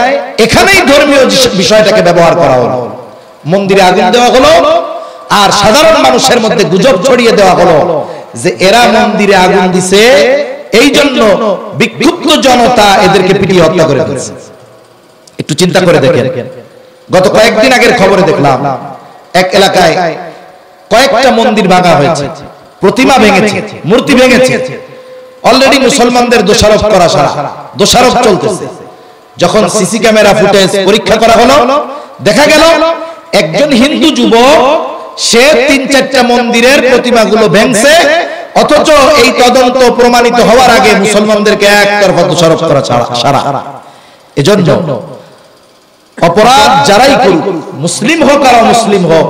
এখানেই ধর্মীয় বিষয়টাকে ব্যবহার করা হলো। মন্দিরে আগুন দেওয়া হলো, আর সাধারণ মানুষের মধ্যে গুজব ছড়িয়ে দেওয়া হলো যে এরা মন্দিরে আগুন দিছে, এই জন্য বিক্ষুব্ধ জনতা এদেরকে পিটিয়ে হত্যা করে দিয়েছে। একটু চিন্তা করে দেখেন, গত কয়েকদিন আগের খবরে দেখলাম এক এলাকায় কয়েকটা মন্দির ভাঙা হয়েছে, প্রতিমা ভেঙেছে, মূর্তি ভেঙেছে। অলরেডি মুসলমানদের দোষারোপ করা সারা, দোষারোপ চলতেছে। যখন সিসি ক্যামেরা ফুটেজ পরীক্ষা করা হলো, দেখা গেল একজন হিন্দু যুবক সে 3-4টা মন্দিরের প্রতিমাগুলো ভেঙছে, অথচ এই তদন্ত প্রমাণিত হওয়ার আগে মুসলমানদেরকে একতরফা দোষারোপ করা সারা। এজন্য অপরাধ যারাই করুক, মুসলিম হোক আর অমুসলিম হোক,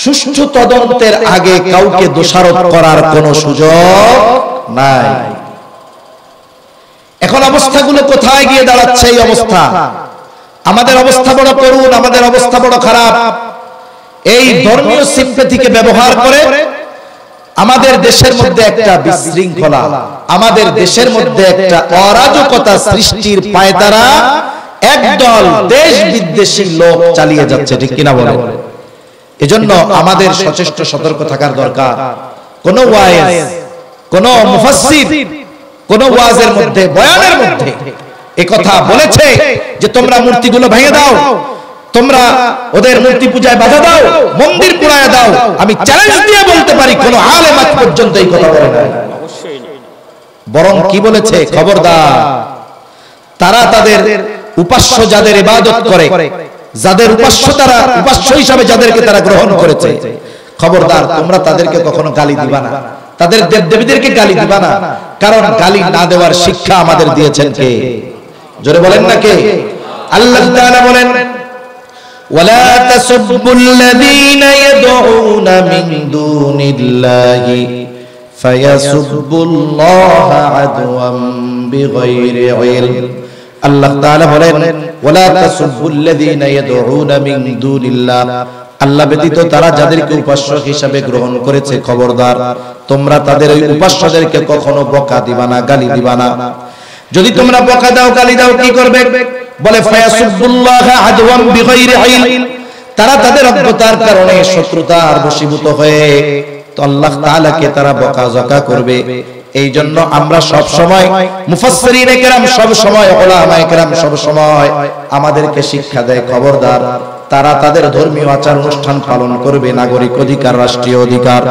সুষ্ঠু তদন্তের আগে কাউকে দোষারোপ করার কোনো সুযোগ নাই। এখন অবস্থাগুলো কোথায় গিয়ে দাঁড়াচ্ছে? এই অবস্থা, আমাদের অবস্থা বড় করুন, আমাদের অবস্থা বড় খারাপ। এই ধর্মীয় সিম্প্যাথিকে ব্যবহার করে আমাদের দেশের মধ্যে একটা বিশৃঙ্খলা, আমাদের দেশের মধ্যে একটা অরাজকতা সৃষ্টির পায়তারা একদল দেশ বিদ্বেষী লোক চালিয়ে যাচ্ছে, ঠিক কিনা বলেন? এজন্য আমাদের সচেষ্ট সতর্ক থাকার দরকার। কোন ওয়াইজ, কোন মুফাসসির কোন ওয়াজের মধ্যে, বয়ানের মধ্যে এই কথা বলেছে যে তোমরা মূর্তিগুলো ভেঙে দাও, তোমরা ওদের মূর্তি পূজায় বাধা দাও, মন্দির পুড়ায় দাও, আমি চ্যালেঞ্জ দিয়ে বলতে পারি কোন আলেম আজ পর্যন্ত এই কথা বলে নাই। বরং কি বলেছে? খবরদার, তারা তাদের উপাস্য যাদের ইবাদত করে, যাদের উপাস্য, তারা উপাস্য হিসাবে যাদেরকে তারা গ্রহণ করেছে, খবরদার তোমরা তাদেরকে কখনো গালি দিবা না, তাদের দেবদেবীদেরকে গালি দিবা না। কারণ গালি না দেওয়ার শিক্ষা আমাদের দিয়েছেন কে? জোরে বলেন না কে? আল্লাহ তাআলা বলেন, ওয়ালা তাসুব্বুল্লাযীনা ইয়াদউনা মিন দুনিল্লাহি ফায়াসুব্বুল্লাহা আদওয়াম বিগাইরি ইলম। আল্লাহ তাআলা বলেন, ওয়ালা তাসুব্বুল্লাযীনা ইয়াদউনা মিন দুনিল্লাহ, আল্লাহ ব্যতীত তারা যাদেরকে উপাস্য হিসাবে গ্রহণ করেছে, খবরদার তোমরা তাদের ওই উপাস্যদেরকে কখনো বকা দিবা না, গালি দিবা না। যদি তোমরা বকা দাও, গালি দাও, কি করবে? বলে ফায়াসুব্বুল্লাহা আদওয়াম বিগাইরি ইলম, তারা তাদের অজ্ঞতার কারণে শত্রুতার বশীভূত হয়ে তো আল্লাহ তাআলাকে তারা বকাঝকা করবে। এই জন্য আমরা সব সময়, মুফাসসিরিনে কেরাম সব সময়, উলামায়ে কেরাম সব সময় আমাদেরকে শিক্ষা দেয়, খবরদার তারা তাদের ধর্মীয় আচার অনুষ্ঠান পালন করবে, নাগরিক অধিকার, রাষ্ট্রীয় অধিকার,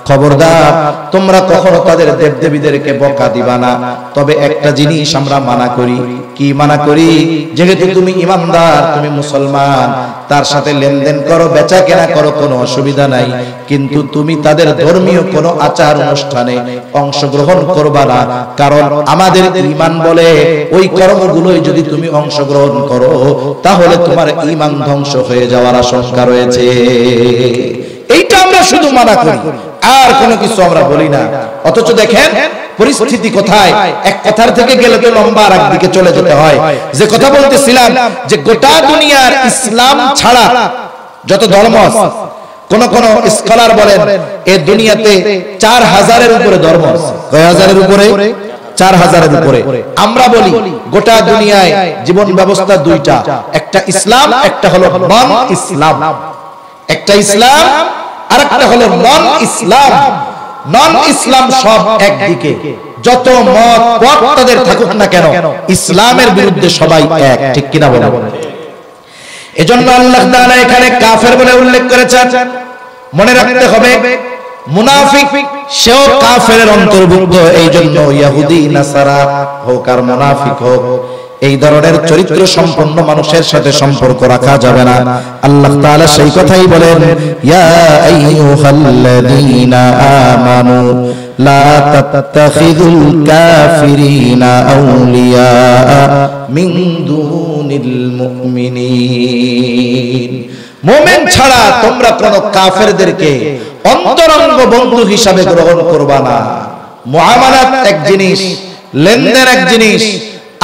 খবরদার তোমরা কখনো তাদের দেবদেবীদেরকে বকা দিবা না। তবে একটা জিনিস আমরা মানা করি, কি মানা করি? যেহেতু তুমি ইমানদার, তুমি মুসলমান, তার সাথে লেনদেন করো, বেচা কেনা করো, কোনো অসুবিধা নাই, কিন্তু তুমি তাদের ধর্মীয় কোনো আচার অনুষ্ঠানে অংশগ্রহণ করবা না। কারণ আমাদের ঈমান বলে ওই কর্মগুলোই যদি তুমি অংশগ্রহণ করো, তাহলে তোমার ঈমান ধ্বংস হয়ে যাওয়ার আশঙ্কা রয়েছে। এইটা আমরা শুধু মানা করি, আর কোনো কিছু আমরা বলি না। অথচ দেখেন পরিস্থিতি কোথায়, এক কথার থেকে গেলে তো লম্বা আর একদিকে চলে যেতে হয়। যে কথা বলতেছিলাম যে গোটা দুনিয়ার ইসলাম ছাড়া যত ধর্ম আছে, কোন কোন স্কলার বলেন এই দুনিয়াতে 4000-এর উপরে ধর্ম আছে। কয় হাজারের উপরে? 4000-এর উপরে। আমরা বলি গোটা দুনিয়ায় জীবন ব্যবস্থা দুইটা, একটা ইসলাম, একটা হলো নন ইসলাম। একটা ইসলাম আর একটা হলো নন ইসলাম। নন ইসলাম সব একদিকে, যত মত পথ তাদের থাকুক না কেন, ইসলামের বিরুদ্ধে সবাই এক, ঠিক কিনা বলেন? এজন্য আল্লাহ তাআলা এখানে কাফের বলে উল্লেখ করেছেন। মনে রাখতে হবে মুনাফিক সেও কাফেরের অন্তর্ভুক্ত। এই জন্য ইহুদি নাসারা হোক আর মুনাফিক হোক, এই ধরনের চরিত্র সম্পন্ন মানুষের সাথে সম্পর্ক রাখা যাবে না। আল্লাহ তাআলা সেই কথাই বলেন, ইয়া আইয়ুহাল্লাযীনা আমানু লা তাত্তাখিযুল কাফিরিনা আউলিয়া মিন দুনিল মুমিনিন। মুমিন ছাড়া তোমরা কোন কাফেরদেরকে অন্তরঙ্গ বন্ধু হিসাবে গ্রহণ করবা না। মুআমালাত এক জিনিস, লেনদেন এক জিনিস,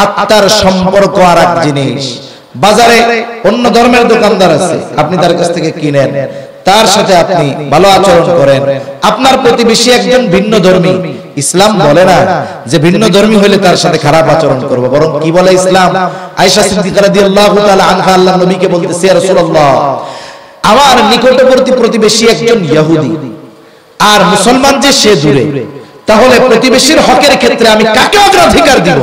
আত্মার সম্পর্ক আর এক জিনিস। বাজারে অন্য ধর্মের দোকানদার আছে, আপনি তার কাছ থেকে কিনেন, তার সাথে আপনি ভালো আচরণ করেন। আপনার প্রতিবেশী একজন ভিন্ন ধর্মী, ইসলাম বলে না যে ভিন্ন ধর্মী হলে তার সাথে খারাপ আচরণ করব, বরং কি বলে ইসলাম? আয়েশা সিদ্দিকা রাদিয়াল্লাহু তাআলা আনহা আল্লাহর নবীকে বলতেছে, ইয়া রাসূলুল্লাহ, আমার নিকটবর্তী প্রতিবেশী একজন ইহুদি আর মুসলমান যে সে দূরে, তাহলে প্রতিবেশীর হকের ক্ষেত্রে আমি কাকে অগ্রাধিকার দিব?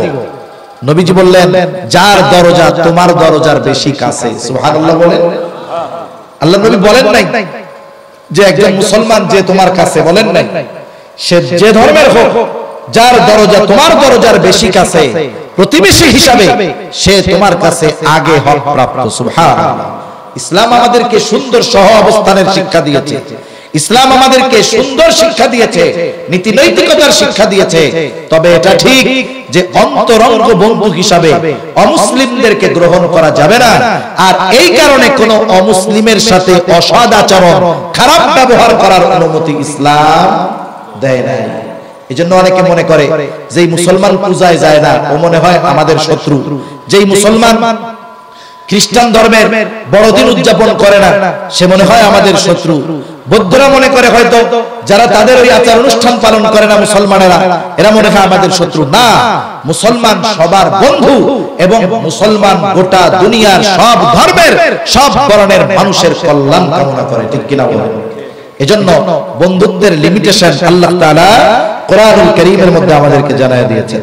নবীজি বললেন, যার দরজা তোমার দরজার বেশি কাছে। সুবহানাল্লাহ বলেন। আল্লাহ নবী বলেন নাই যে একজন মুসলমান যে তোমার কাছে, বলেন নাই, সে যে ধর্মের হোক, যার দরজা তোমার দরজার বেশি কাছে, প্রতিবেশী হিসাবে সে তোমার কাছে আগে হক প্রাপ্ত। সুবহানাল্লাহ। ইসলাম আমাদেরকে সুন্দর সহ অবস্থানের শিক্ষা দিয়েছে, ইসলাম আমাদেরকে সুন্দর শিক্ষা দিয়েছে, নীতি নৈতিকতার শিক্ষা দিয়েছে। তবে এটা ঠিক যে অন্তরঙ্গ বন্ধু হিসাবে অমুসলিমদেরকে গ্রহণ করা যাবে না। আর এই কারণে কোন অমুসলিমের সাথে অসৎ আচরণ, খারাপ ব্যবহার করার অনুমতি ইসলাম দেয় না। এজন্য অনেকে মনে করে যেই মুসলমান পূজায় যায় না ও মনে হয় আমাদের শত্রু, যেই মুসলমান খ্রিস্টান ধর্মের বড়দিন উদযাপন করে না সে মনে হয় আমাদের শত্রু। বৌদ্ধরা মনে করে হয়তো যারা তাদের ওই আচার অনুষ্ঠান পালন করে না মুসলমানেরা, এরা মনে হয় আমাদের শত্রু। না, মুসলমান সবার বন্ধু এবং মুসলমান গোটা দুনিয়ার সব ধর্মের সব বর্ণের মানুষের কল্যাণ কামনা করে, ঠিক কিনা বলেন? এজন্য বন্ধুত্বের লিমিটেশন আল্লাহ তাআলা কোরআনুল কারীমের মধ্যে আমাদেরকে জানায় দিয়েছেন।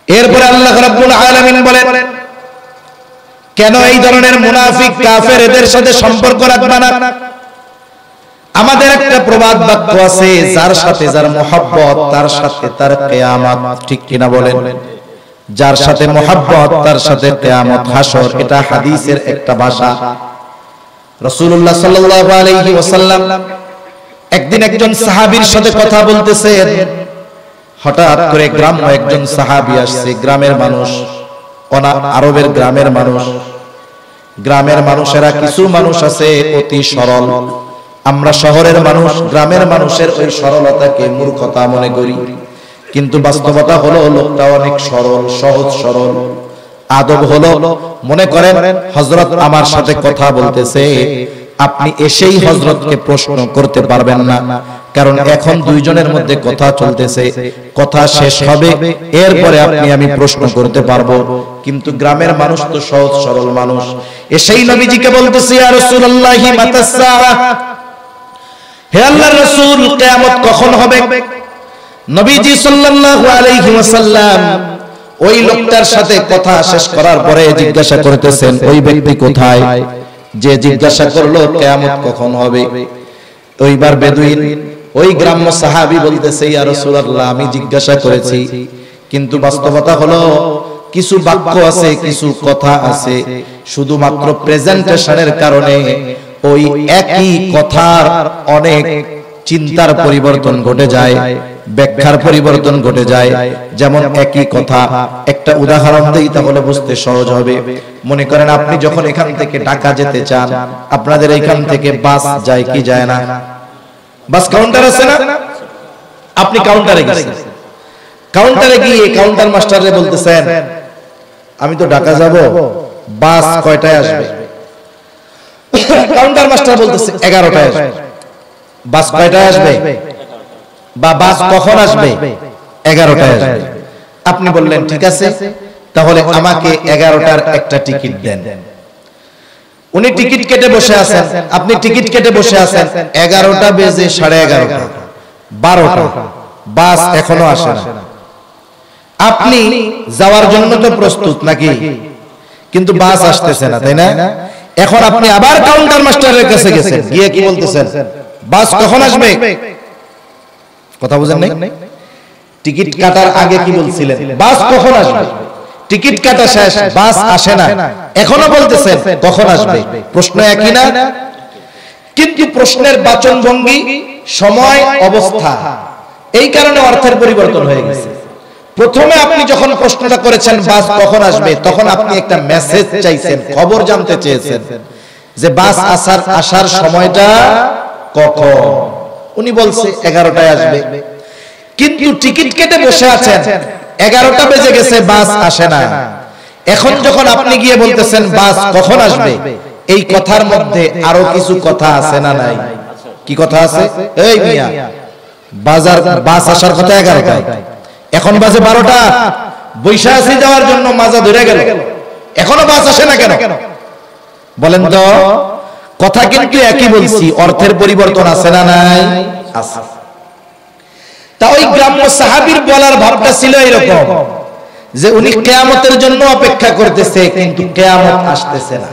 এরপরে আল্লাহ রাব্বুল আলামিন বলেন, কেন এই ধরনের মুনাফিক কাফের এদের সাথে সম্পর্ক রাখবা না? আমাদের একটা প্রবাদ বাক্য আছে, যার সাথে যার মহব্বত তার সাথে তার কিয়ামত, ঠিক কিনা বলেন? যার সাথে মহব্বত তার সাথে কিয়ামত, হাসর। এটা হাদিসের একটা ভাষা। রাসূলুল্লাহ সাল্লাল্লাহু আলাইহি ওয়াসাল্লাম একদিন একজন সাহাবীর সাথে কথা বলতেছেন, হঠাৎ করে গ্রামে একজন সাহাবী আসছে। গ্রামের মানুষ, আরবের গ্রামের মানুষ, গ্রামের মানুষেরা কিছু মানুষ আছে অতি সরল। আমরা শহরের মানুষ গ্রামের মানুষের ওই সরলতাকে মূর্খতা মনে করি, কিন্তু বাস্তবতা হলো লোকটা অনেক সরল, সহজ সরল। আদব হলো, মনে করেন হযরত আমার সাথে কথা বলতেছে, আপনি এসেই হযরতকে প্রশ্ন করতে পারবেন না, কারণ এখন দুইজনের মধ্যে কথা চলতেছে, কথা শেষ হবে, এরপরে আমি প্রশ্ন করতে পারবো। কিন্তু গ্রামের মানুষ তো সহজ সরল মানুষ, এসেই নবীজিকে বলতেছে, ইয়া রাসূলুল্লাহি মাতাস সাআ, হে আল্লাহর রাসূল কিয়ামত কখন হবে? নবীজি সাল্লাল্লাহু আলাইহি ওয়াসাল্লাম ওই লোকটার সাথে কথা শেষ করার পরে জিজ্ঞাসা করতেছেন, ওই ব্যক্তি কোথায় যে জিজ্ঞাসা করলো কিয়ামত কখন হবে? ওইবার বেদুইন ওই গ্রাম্য সাহাবী বলতেছে, ইয়া রাসূলুল্লাহ আমি জিজ্ঞাসা করেছি, কিন্তু বাস্তবতা হলো কিছু বাক্য আছে, কিছু কথা আছে, শুধুমাত্র প্রেজেন্টেশনের কারণে ওই একই কথার অনেক চিন্তার পরিবর্তন ঘটে যায়, ব্যাখ্যার পরিবর্তন ঘটে যায়। যেমন একই কথা, একটা উদাহরণ দেই তাহলে বুঝতে সহজ হবে। মনে করেন আপনি যখন এখান থেকে ঢাকা যেতে চান, আপনাদের এখান থেকে বাস যায় কি যায় না? বাস কাউন্টার আছে না? আপনি কাউন্টারে গেছেন, কাউন্টারে গিয়ে কাউন্টার মাস্টারে বলতেছেন, আমি তো ঢাকা যাব, বাস কয়টায় আসবে? কাউন্টার মাস্টার বলতেছে 11টায় আসবে। বাস কয়টায় আসবে বা বাস কখন আসবে? 11টায় আসবে। আপনি বললেন ঠিক আছে, তাহলে আমাকে 11টার একটা টিকিট দেন। উনি টিকিট কেটে বসে আছেন, আপনি টিকিট কেটে বসে আছেন, 11টা বেজে 11:30, 12টা, বাস এখনো আসে না। আপনি যাওয়ার জন্য তো প্রস্তুত নাকি? কিন্তু বাস আসতেছে না, তাই না? এখন আপনি আবার কাউন্টার মাস্টারের কাছে গেছেন, গিয়ে কি বলতেছেন? বাস কখন আসবে? কথা বুঝেন নাই? টিকিট কাটার আগে কি বলছিলেন? বাস কখন আসবে? টিকিট কাটা শেষ, বাস আসে না, এখনো বলতেছেন কখন আসবে। প্রশ্ন একই না, কিন্তু প্রশ্নের বাচন ভঙ্গি, সময়, অবস্থা, এই কারণে অর্থের পরিবর্তন হয়ে গেছে। প্রথমে আপনি যখন প্রশ্নটা করেছেন বাস কখন আসবে, তখন আপনি একটা মেসেজ চাইছেন, খবর জানতে চেয়েছেন যে বাস আসার সময়টা কখন। উনি বলছে 11টায় আসবে, কিন্তু টিকিট কেটে বসে আছেন, 11টা বেজে গেছে, বাস আসে না। এখন যখন আপনি গিয়ে বলতেছেন বাস কখন আসবে, এই কথার মধ্যে আরো কিছু কথা আছে না নাই? কি কথা আছে? এই মিয়া, বাস আসার কথা 11টায়, এখন বাজে 12টা, বৈশা আছি যাওয়ার জন্য মাজা ধরে গেল, এখনো বাস আসে না কেন? বলেন তো, কথা কিন্তু একই বলছি, অর্থের পরিবর্তন আছে না নাই? আছে। তা ওই গ্রাম্য সাহাবীর বলার ভাবটা ছিল এরকম যে উনি কিয়ামতের জন্য অপেক্ষা করতেছে, কিন্তু কিয়ামত আসতেছে না।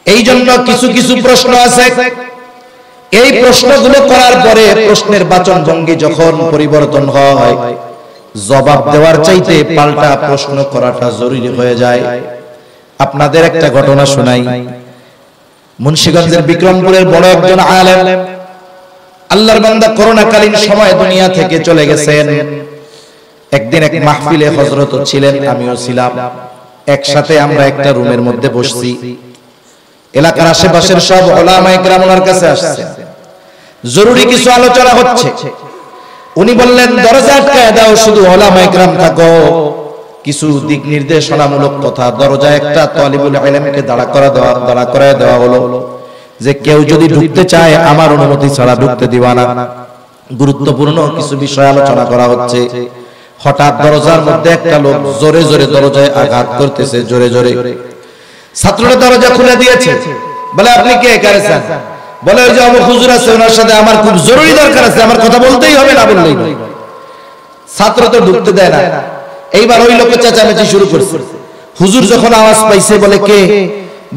এই জন্য কিছু কিছু প্রশ্ন আছে, এই প্রশ্নগুলো করার পরে প্রশ্নের বাচন ভঙ্গি যখন পরিবর্তন হয়, জবাব দেওয়ার চাইতে পাল্টা প্রশ্ন করাটা জরুরি হয়ে যায়। আপনাদের একটা ঘটনা শোনাই। মুন্সিগঞ্জের বিক্রমপুরের বড় একজন আলেম, আল্লাহর বান্দা, করোনাকালীন সময় দুনিয়া থেকে চলে গেছেন। একদিন এক মাহফিলে হযরত ছিলেন, আমিও ছিলাম, একসাথে আমরা একটা রুমের মধ্যে বসছি। এলাকার আশেপাশের সব উলামায়ে কেরাম ওনার কাছে আসছে, জরুরি কিছু আলোচনা হচ্ছে। উনি বললেন দরজা আটকায় দাও, শুধু উলামায়ে কেরাম থাকো, কিছু দিক নির্দেশনামূলক কথা। দরজায় একটা তালিবুল ইলমকে দাঁড়া করায় দেওয়া হলো যে কেউ যদি ঢুকতে চায় আমার অনুমতি ছাড়া ঢুকতে দিবা না। গুরুত্বপূর্ণ কিছু বিষয় আলোচনা করা হচ্ছে। হঠাৎ দরজার মধ্যে একটা লোক জোরে জোরে দরজায় আঘাত করতেছে, জোরে জোরে। ছাত্ররা দরজা খুলে দিয়েছে, বলে আপনি কে করেছেন? বলে ওই যে আবু হুজুর আছে, ওনার সাথে আমার খুব জরুরি দরকার আছে, আমার কথা বলতেই হবে, না বললেই নয়। ছাত্র তো ঢুকতে দেয় না। এইবার ওই লোক চেঁচামেচি শুরু করছে। হুজুর যখন আওয়াজ পাইছে, বলে কে?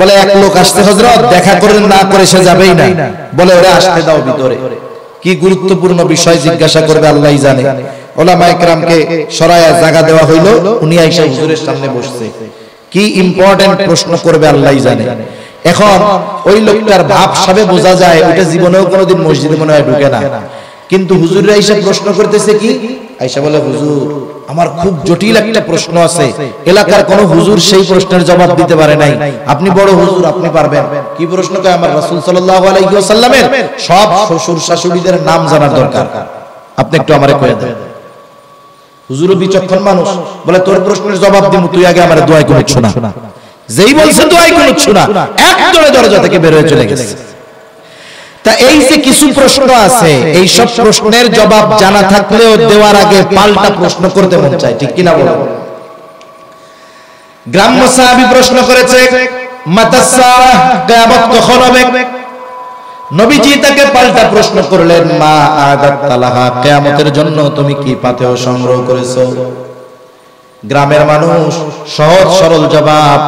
বলে এক লোক আসছে হযরত, দেখা করে না করে সে যাবেই না। বলে ওরে আসতে দাও ভিতরে। কি গুরুত্বপূর্ণ বিষয় জিজ্ঞাসা করবে আল্লাহই জানে। উলামায়ে কেরামকে সরায়া জায়গা দেওয়া হইল, উনি আইসা হুজুরের সামনে বসছে। কি ইম্পর্টেন্ট প্রশ্ন করবে আল্লাহই জানে। এখন ওই লোকটার ভাব সাবে বোঝা যায় ওটা জীবনেও কোনোদিন মসজিদে মনে হয় ঢুকে না, কিন্তু হুজুররা আইসা প্রশ্ন করতেছে কি? আইসা বলে হুজুর আমার খুব জটিল একটা প্রশ্ন আছে, এলাকার কোন হুজুর সেই প্রশ্নের জবাব দিতে পারে নাই, আপনি বড় হুজুর, আপনি পারবেন। কি প্রশ্ন? কয় আমার রাসূল সাল্লাল্লাহু আলাইহি ওয়াসাল্লামের সব শ্বশুর শাশুড়িদের নাম জানার দরকার, আপনি একটু আমারে কয়ে দেন। হুজুরও বিচক্ষণ মানুষ, বলে তোর প্রশ্নের জবাব দিমু, তুই আগে আমারে দোয়া কুনুত শোনা। যেই বলছে দোয়া কুনুত শোনা, একদম দরজা থেকে বের হয়ে চলে গেছে। তা এই যে কিছু প্রশ্ন আছে, এই সব প্রশ্নের জবাব জানা থাকলেও দেওয়ার আগে পাল্টা প্রশ্ন করতে মন চায়, ঠিক কিনা বলো? গ্রাম্য সাহাবী প্রশ্ন করেছে মাতাসসাহ, কিয়ামত কখন হবে? নবীজি তাকে পাল্টা প্রশ্ন করলেন মা আদাতালাহা, কিয়ামতের জন্য তুমি কি পাথেয় সংগ্রহ করেছো? গ্রামের মানুষ সহজ সরল জবাব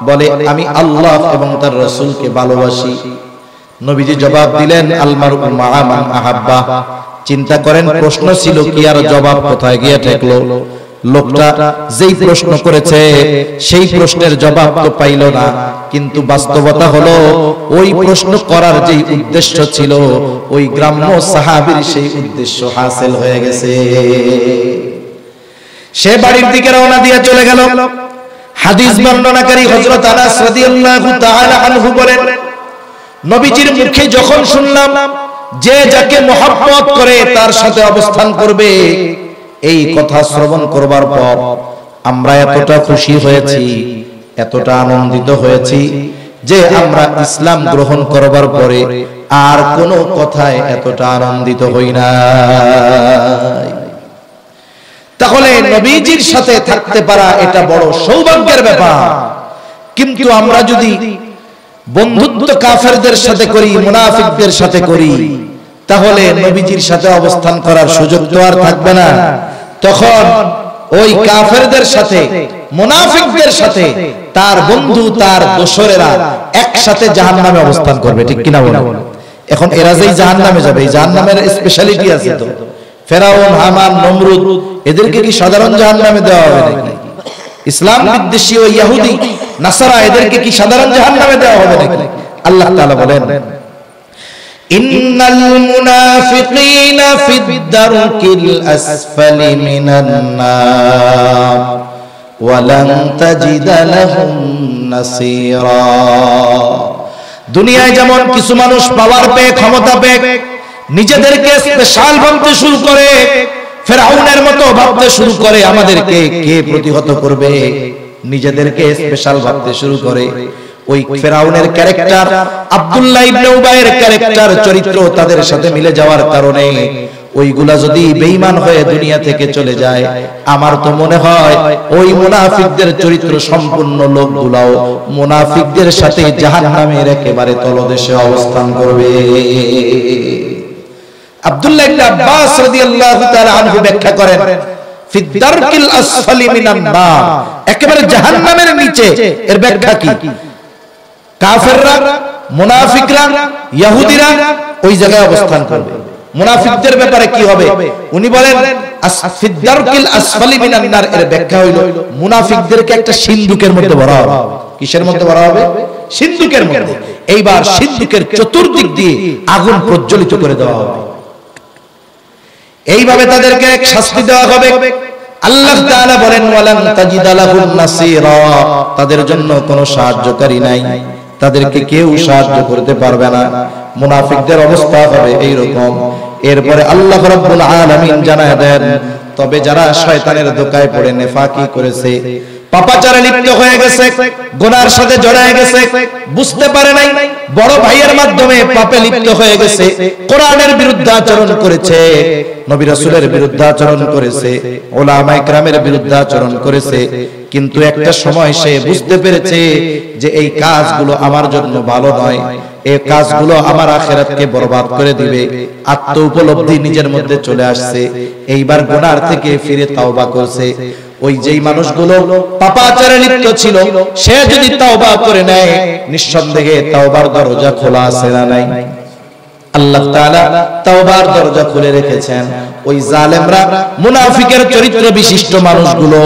বলে, আমি আল্লাহ এবং তার রাসূলকে ভালোবাসি। নবীজি জবাব দিলেন আল মারউ মা মান আহাব্বা। চিন্তা করেন প্রশ্ন ছিল কি আর জবাব কোথায় গিয়ে ঠেকলো। লোকটা যেই প্রশ্ন করেছে সেই প্রশ্নের জবাব তো পাইল না, কিন্তু বাস্তবতা হলো ওই প্রশ্ন করার যেই উদ্দেশ্য ছিল ওই গ্রাম্য সাহাবীর সেই উদ্দেশ্য হাসিল হয়ে গেছে। সে বাড়ির দিকে রওনা দিয়ে চলে গেল। হাদিস বর্ণনাকারী হযরত আনাস রাদিয়াল্লাহু তাআলা আনহু বলেন, নবীজির মুখে যখন শুনলাম যে যাকে মহব্বত করে তার সাথে অবস্থান করবে, এই কথা শ্রবণ করবার পর আমরা এতটা খুশি হয়েছি, এতটা আনন্দিত হয়েছি যে আমরা ইসলাম গ্রহণ করবার পরে আর কোনো কথায় এতটা আনন্দিত হই না। তাহলে নবীজির সাথে থাকতে পারা এটা বড় সৌভাগ্যের ব্যাপার। কিন্তু আমরা যদি বন্ধুত্ব কাফেরদের সাথে করি, মুনাফিকদের সাথে করি, তাহলে নবীজির সাথে অবস্থান করার সুযোগ তো আর থাকবে না। তখন ওই কাফেরদের সাথে, মুনাফিকদের সাথে তার বন্ধু, তার দোসরেরা একসাথে জাহান্নামে অবস্থান করবে, ঠিক কিনা বলো? এখন এরা যেই জাহান্নামে যাবে, এই জাহান্নামের স্পেশালিটি আছে তো। ফেরাউন, হামান, নমরুদ এদেরকে কি সাধারণ জাহান্নামে দেওয়া হবে নাকি? ইসলাম বিদ্বেষী ও ইহুদি নাসারা এদেরকে কি সাধারণ জাহান্নামে দেওয়া হবে নাকি? আল্লাহ তাআলা বলেন ইন্নাল মুনাফিকিনা ফিদ দারকিল আসফালি মিনান নার ওয়া লান তাজিদা লাহুম নাসীরা। দুনিয়ায় যেমন কিছু মানুষ পাওয়ার পেয়ে, ক্ষমতা পেয়ে নিজেদেরকে স্পেশাল ভাবতে শুরু করে, ফেরাউনের মতো ভাবতে শুরু করে আমাদেরকে কে প্রতিহত করবে, নিজেদেরকে স্পেশাল ভাবতে শুরু করে। ওই ফেরাউনের ক্যারেক্টার, আব্দুল্লাহ ইবনে উবাইয়ের ক্যারেক্টার, চরিত্র তাদের সাথে মিলে যাওয়ার কারণে ওইগুলা যদি বেঈমান হয়ে দুনিয়া থেকে চলে যায়, আমার তো মনে হয় ওই মুনাফিকদের চরিত্র সম্পূর্ণ লোকগুলাও মুনাফিকদের সাথে জাহান্নামের একেবারে তলদেশে অবস্থান করবে। আব্দুল্লাহ ইবনে আব্বাস রাদিয়াল্লাহু তাআলা আনহু ব্যাখ্যা করেন ফিদ দারকিল আসফালি মিনান নার, একেবারে জাহান্নামের নিচে। এর ব্যাখ্যা কি? কাফেররা, মুনাফিকরা, ইহুদিরা ওই জায়গায় অবস্থান করবে। মুনাফিকদের ব্যাপারে কি হবে? উনি বলেন ফিদ দারকিল আসফালি মিনান নার, এর ব্যাখ্যা হইল মুনাফিকদেরকে একটা সিন্ধুকের মধ্যে ভরা হবে। কিসের মধ্যে ভরা হবে? সিন্ধুকের মধ্যে। এইবার সিন্ধুকের চতুর্দিক দিয়ে আগুন প্রজ্বলিত করে দেওয়া হবে। এইভাবে তাদেরকে শাস্তি দেওয়া হবে। আল্লাহ তাআলা বলেন ওয়ালান তাজিদা লাহুম নাসীরা, তাদের জন্য কোনো সাহায্যকারী নাই, তাদেরকে কেউ সাহায্য করতে পারবে না। মুনাফিকদের অবস্থা হবে এই রকম। এরপরে আল্লাহ রাব্বুল আলামিন জানায় দেন, তবে যারা শয়তানের ধোঁকায় পড়ে নেফাকি করেছে, পাপাচারে লিপ্ত হয়ে গেছে, গুনার সাথে জড়ায় গেছে, বুঝতে পারে নাই, বড় ভাইয়ের মাধ্যমে পাপে লিপ্ত হয়ে গেছে, কোরআনের বিরুদ্ধে আচরণ করেছে, নবী রাসূলের বিরুদ্ধে আচরণ করেছে, উলামায়ে কেরামের বিরুদ্ধে আচরণ করেছে, কিন্তু একটা সময় সে বুঝতে পেরেছে যে এই কাজগুলো আমার জন্য ভালো নয়, এই কাজগুলো আমার আখিরাতকে বরবাদ করে দিবে। আত্ম উপলব্ধি নিজের মধ্যে চলে আসছে, এইবার গুনার থেকে ফিরে তাওবা করছে। ওই যেই মানুষগুলো পাপাচারে লিপ্ত ছিল, সে যদি তাওবা করে নেয়, নিঃসন্দেহে তাওবার দরজা খোলা আছে না নাই? আল্লাহ তাআলা তাওবার দরজা খুলে রেখেছেন। ওই জালেমরা, মুনাফিকের চরিত্র বিশিষ্ট মানুষগুলো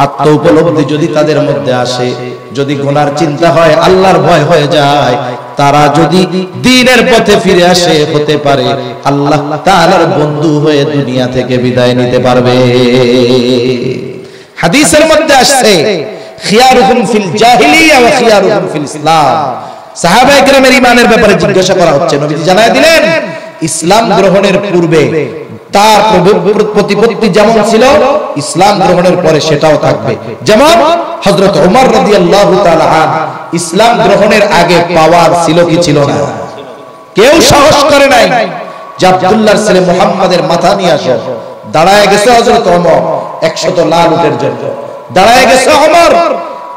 আত্ম উপলব্ধি যদি তাদের মধ্যে আসে, যদি গুনার চিন্তা হয়, আল্লাহর ভয় হয়ে যায়, তারা যদি দ্বীনের পথে ফিরে আসে, হতে পারে আল্লাহ তাআলার বন্ধু হয়ে দুনিয়া থেকে বিদায় নিতে পারবে। হাদিসের মধ্যে আসছে খিয়ারুহুম ফিল জাহিলিয়া ওয়া খিয়ারুহুম ফিল ইসলাম। সাহাবায়ে কেরামের ঈমানের ব্যাপারে জিজ্ঞাসা করা হচ্ছে, নবীজি জানায় দিলেন ইসলাম গ্রহণের পূর্বে তার প্রতিপত্তি যেমন ছিল, ইসলাম গ্রহণের পরে সেটাও থাকবে। যেমন হযরত ওমর রাদিয়াল্লাহু তাআলা ইসলাম গ্রহণের আগে পাওয়ার ছিল কি ছিল না? কেউ সাহস করে নাই যে আব্দুল্লাহর ছেলে মুহাম্মাদের মাথা নিয়ে আসো। দাঁড়ায় গেছে হযরত ওমর 100 লাল উটের জন্য, দাঁড়ায় গেছে ওমর,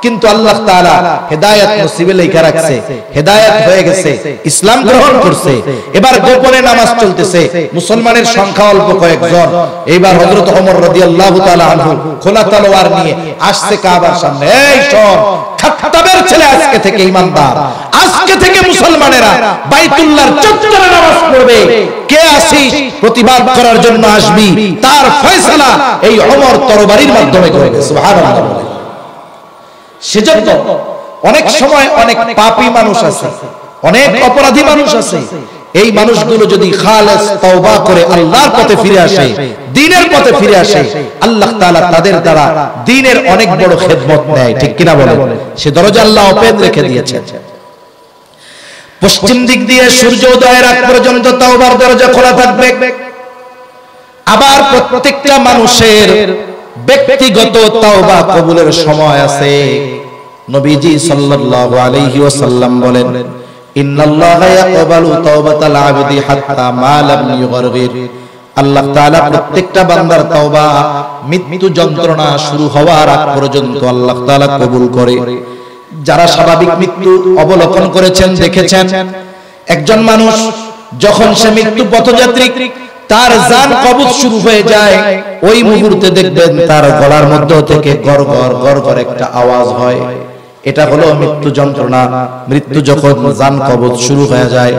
কিন্তু আল্লাহ তাআলা হেদায়েত নসিবে লেখা রাখছে, হেদায়েত হয়ে গেছে, ইসলাম গ্রহণ করছে। এবার গোপনে নামাজ চলতেছে, মুসলমানের সংখ্যা অল্প কয়েকজন। এইবার হযরত ওমর রাদিয়াল্লাহু তাআলা আনহু খোলা তলোয়ার নিয়ে আসছে কাবার সামনে। এই শোন, খাত্তাবের ছেলে আজকে থেকে ঈমানদার, আজকে থেকে মুসলমানেরা বাইতুল্লাহর চত্বরে নামাজ পড়বে, কে আসিস প্রতিবাদ করার জন্য আসবি, তার ফয়সালা এই ওমর তরবারির মাধ্যমে করবে। সুবহানাল্লাহ। সেজন্য অনেক সময় অনেক পাপী মানুষ আছে, অনেক অপরাধী মানুষ আছে, এই মানুষগুলো যদি খালেস তওবা করে আল্লাহর পথে ফিরে আসে, দ্বীনের পথে ফিরে আসে, আল্লাহ তাআলা তাদের দ্বারা দ্বীনের অনেক বড় খেদমত নেয়। ঠিক কিনা বলেন? সে দরজা আল্লাহ ওপেন রেখে দিয়েছেন। পশ্চিম দিক দিয়ে সূর্য উদয়ের আগ পর্যন্ত তওবার দরজা খোলা থাকবে। আবার প্রত্যেকটা মানুষের ব্যক্তিগত তাওবা কবুলের সময় আছে। নবীজি সাল্লাল্লাহু আলাইহি ওয়াসাল্লাম বলেন, ইন্নাল্লাহা ইয়াকবালু তাওবাতাল আবদি হাত্তা মা লাম ইউগরগির। আল্লাহ তাআলা প্রত্যেকটা বান্দার তাওবা মৃত্যু যন্ত্রণা শুরু হওয়ার আগ পর্যন্ত আল্লাহ তাআলা কবুল করে। যারা স্বাভাবিক মৃত্যু অবলোকন করেছেন, দেখেছেন, একজন মানুষ যখন সে মৃত্যু পথযাত্রী, তার জান কবজ শুরু হয়ে যায়, ওই মুহূর্তে দেখবেন তার গলার মধ্য থেকে গড়গড় গড়গড় একটা আওয়াজ হয়। এটা হলো মৃত্যু যন্ত্রণা। মৃত্যু যখন জান কবজ শুরু হয়ে যায়,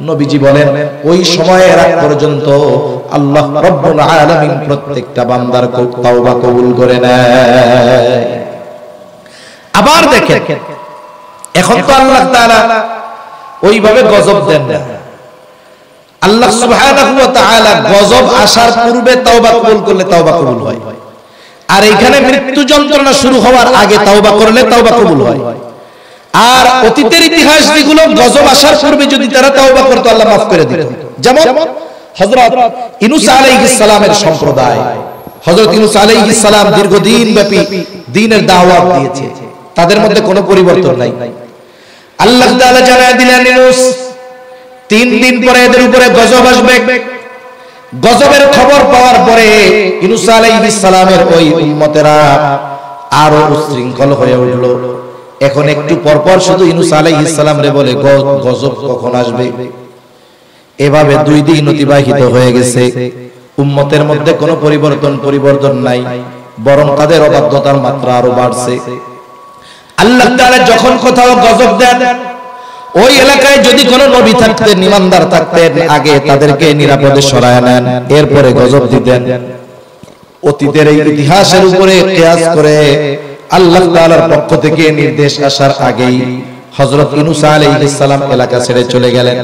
নবীজি বলেন ওই সময়ের আগ পর্যন্ত আল্লাহ রাব্বুল আলামিন প্রত্যেকটা বান্দার তাওবা কবুল করে নেয়। আবার দেখেন এখন তো আল্লাহ তাআলা ওইভাবে গজব দেন না। আল্লাহ সুবহানাহু ওয়া তাআলা গজব আসার পূর্বে তওবা কবুল করলে তওবা কবুল হয়, আর এখানে মৃত্যু যন্ত্রণা শুরু হওয়ার আগে তওবা করলে তওবা কবুল হয়। আর অতীতের ইতিহাস যেগুলো গজব আসার পূর্বে যদি তারা তওবা করতো আল্লাহ মাফ করে দিতেন। যেমন হযরত ইউনূস আলাইহিস সালামের সম্প্রদায়, হযরত ইউনূস আলাইহিস সালাম দীর্ঘদিন ব্যাপী দ্বীনের দাওয়াত দিয়েছে, তাদের মধ্যে কোনো পরিবর্তন নাই। আল্লাহ তাআলা জানায় দিলেন ইউনূস 3 দিন পরে এদের উপরে গজব আসবে। গজবের খবর পাওয়ার পরে ইউনূস আলাইহিস সালামের ওই উম্মতেরা আরো উশৃঙ্খল হয়ে উঠল। এখন একটু পরপর শুধু ইউনূস আলাইহিস সালাম রে বলে গজব কখন আসবে। এভাবে 2 দিন অতিবাহিত হয়ে গেছে, উম্মতের মধ্যে কোনো পরিবর্তন নাই, বরং তাদের অবাধ্যতার মাত্রা আরো বাড়ছে। আল্লাহ তাআলা যখন কোথাও গজব দেন, ওই এলাকায় যদি কোনো নবী থাকতেন, ঈমানদার থাকতেন, আগে তাদেরকে নিরাপদে সরায় নেন, এরপরে গজব দিতেন। অতীতের এই ইতিহাসের উপরে কিয়াস করে আল্লাহ তাআলার পক্ষ থেকে নির্দেশ আসার আগেই হযরত ইউনূস আলাইহিস সালাম এলাকা ছেড়ে চলে গেলেন।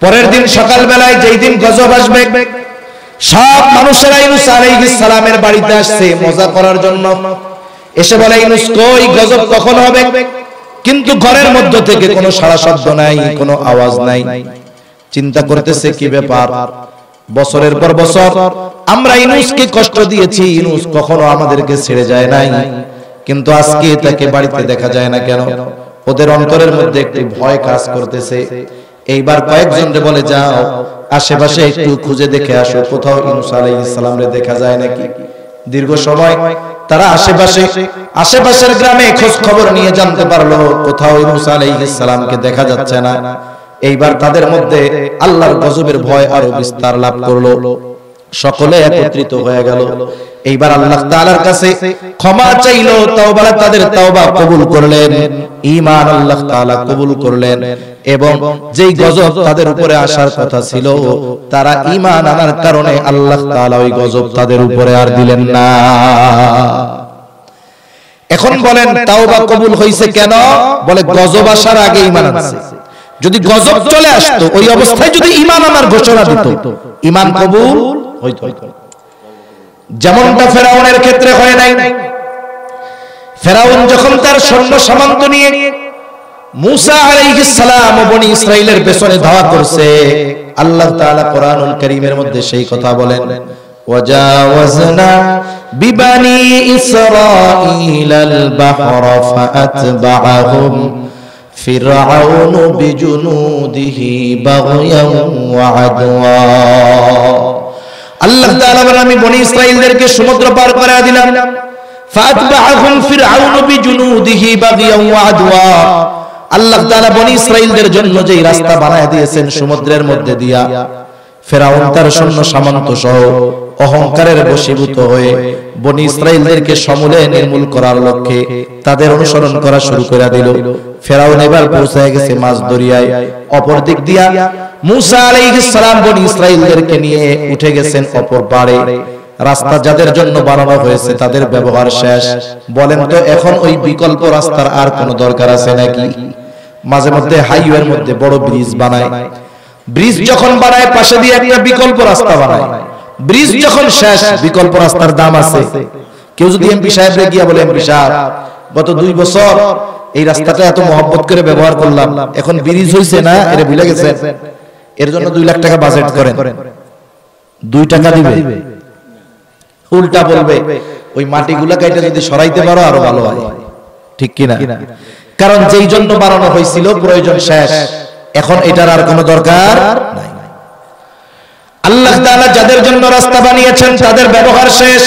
পরের দিন সকালবেলায় যেই দিন গজব আসবে, সব মানুষেরা ইউনূস আলাইহিস সালামের বাড়িতে আসছে মজা করার জন্য। এসে বলে, ইউনূস কই, গজব কখন হবে? কিন্তু ঘরের মধ্য থেকে কোনো সাড়া শব্দ নাই, কোনো আওয়াজ নাই। চিন্তা করতেছে কি ব্যাপার, বছরের পর বছর আমরা ইউনূসকে কষ্ট দিয়েছি, ইউনূস কখনো আমাদেরকে ছেড়ে যায় নাই, কিন্তু আজকে তাকে বাড়িতে দেখা যায় না কেন? ওদের অন্তরের মধ্যে একটি ভয় কাজ করতেছে। এইবার কয়েকজনরে বলে, যাও আশেপাশে একটু খুঁজে দেখে আসো, কোথাও ইউনূস আলাইহিস সালামরে দেখা যায় নাকি। দীর্ঘ সময় তারা আশেপাশের গ্রামে খোঁজ খবর নিয়ে জানতে পারলো কোথাও ইউনূস আলাইহিস সালামকে দেখা যাচ্ছে না। এইবার তাদের মধ্যে আল্লাহর গজবের ভয় আরো বিস্তার লাভ করলো, সকলে একত্রিত হয়ে গেল। এইবার আল্লাহ তাআলার কাছে ক্ষমা চাইলো, তওবা, তাদের তওবা কবুল করলেন, ঈমান আল্লাহ তাআলা কবুল করলেন, এবং যেই গজব তাদের উপরে আসার কথা ছিল তারা ঈমান আনার কারণে আল্লাহ তাআলা ওই গজব তাদের উপরে আর দিলেন না। এখন বলেন তওবা কবুল হইছে কেন? বলে গজব আসার আগে ঈমান আনছে। যদি গজব চলে আসতো, ওই অবস্থায় যদি ঈমান আনার ঘোষণা দিত, ঈমান কবুল হইতো। যেমনটা ফেরাউনের ক্ষেত্রে হয় নাই। ফেরাউন যখন তার সৈন্য সামন্ত নিয়ে মূসা আলাইহিস সালাম ও বনি ইসরাইলের পেছনে ধাওয়া করছে, আল্লাহ তাআলা কোরআনুল কারীমের মধ্যে সেই কথা বলেন, ওয়াজাওয়াজনা বিবানি ইসরাঈলাল বাহরা ফাআতবাআহুম ফিরআউনু বিজুনুদিহি বাগয়ান ওয়া আদওয়া। আল্লাহ তাআলা বলেন, আমি বনি ইসরাইলদেরকে সমুদ্র পার করে দিলাম, ফাআতবাআহুম ফিরআউনু বিজুনুদিহি বাগয়ান ওয়া আদওয়া। আল্লাহ তাআলা বনি ইসরাইলদের জন্য যেই রাস্তা বানায় দিয়েছেন সমুদ্রের মধ্যে দিয়া, ফেরাউন তার সৈন্য সামন্ত সহ অহংকারের বশীভূত হয়ে বনি ইসরাইলদেরকে সমূলে নির্মূল করার লক্ষ্যে তাদের অনুসরণ করা শুরু করে দিল। ফেরাউন এবার পৌঁছে গেছে মাঝ দরিয়ায়। অপর দিক দিয়া মূসা আলাইহিস সালাম বনি ইসরাইলদেরকে নিয়ে উঠে গেছেন অপর পাড়ে। রাস্তা যাদের জন্য বানানো হয়েছে তাদের ব্যবহার শেষ। বলেন তো এখন ওই বিকল্প রাস্তার আর কোনো দরকার আছে নাকি? মাঝে মধ্যে হাইওয়ের মধ্যে বড় ব্রিজ বানায়, ব্রিজ যখন বানায় পাশে দিয়ে একটা বিকল্প রাস্তা বানায়। ব্রিজ যখন শেষ, বিকল্প রাস্তার দাম আছে। কেউ যদি এমপি সাহেবরে গিয়া বলে, এমপি সাহেব গত 2 বছর এই রাস্তাটা এত মহব্বত করে ব্যবহার করলাম, এখন ব্রিজ হইছে না, এর ভুলে গেছে, এর জন্য 2 লাখ টাকা বাজেট করেন, 2 টাকা দিবে? উল্টা বলবে, ওই মাটিগুলা কাইটা যদি সরাইতে পারো আরো ভালো হয়। ঠিক কিনা? কারণ যেই জন্য বানানো হয়েছিল প্রয়োজন শেষ, এখন এটার আর কোনো দরকার নাই। আল্লাহ তাআলা যাদের জন্য রাস্তা বানিয়েছেন তাদের ব্যবহার শেষ,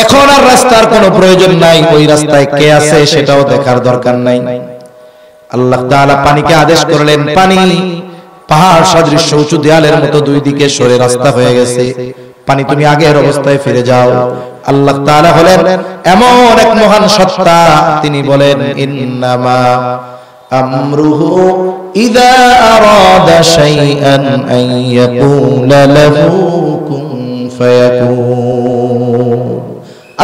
এখন আর রাস্তার কোনো প্রয়োজন নাই। ওই রাস্তায় কে আছে সেটাও দেখার দরকার নাই। আল্লাহ তাআলা পানিকে আদেশ করলেন, পানি পাহাড় সদৃশ উঁচু দেয়ালের মতো 2 দিকে সরে রাস্তা হয়ে গেছে, পানি তুমি আগের অবস্থায় ফিরে যাও। আল্লাহ তাআলা হলেন এমন এক মহান সত্তা, তিনি বলেন, ইন্নামা আমরুহু ইযা আরাদা শাইআন আন ইয়াকুলা লাহু কুন ফায়াকুন।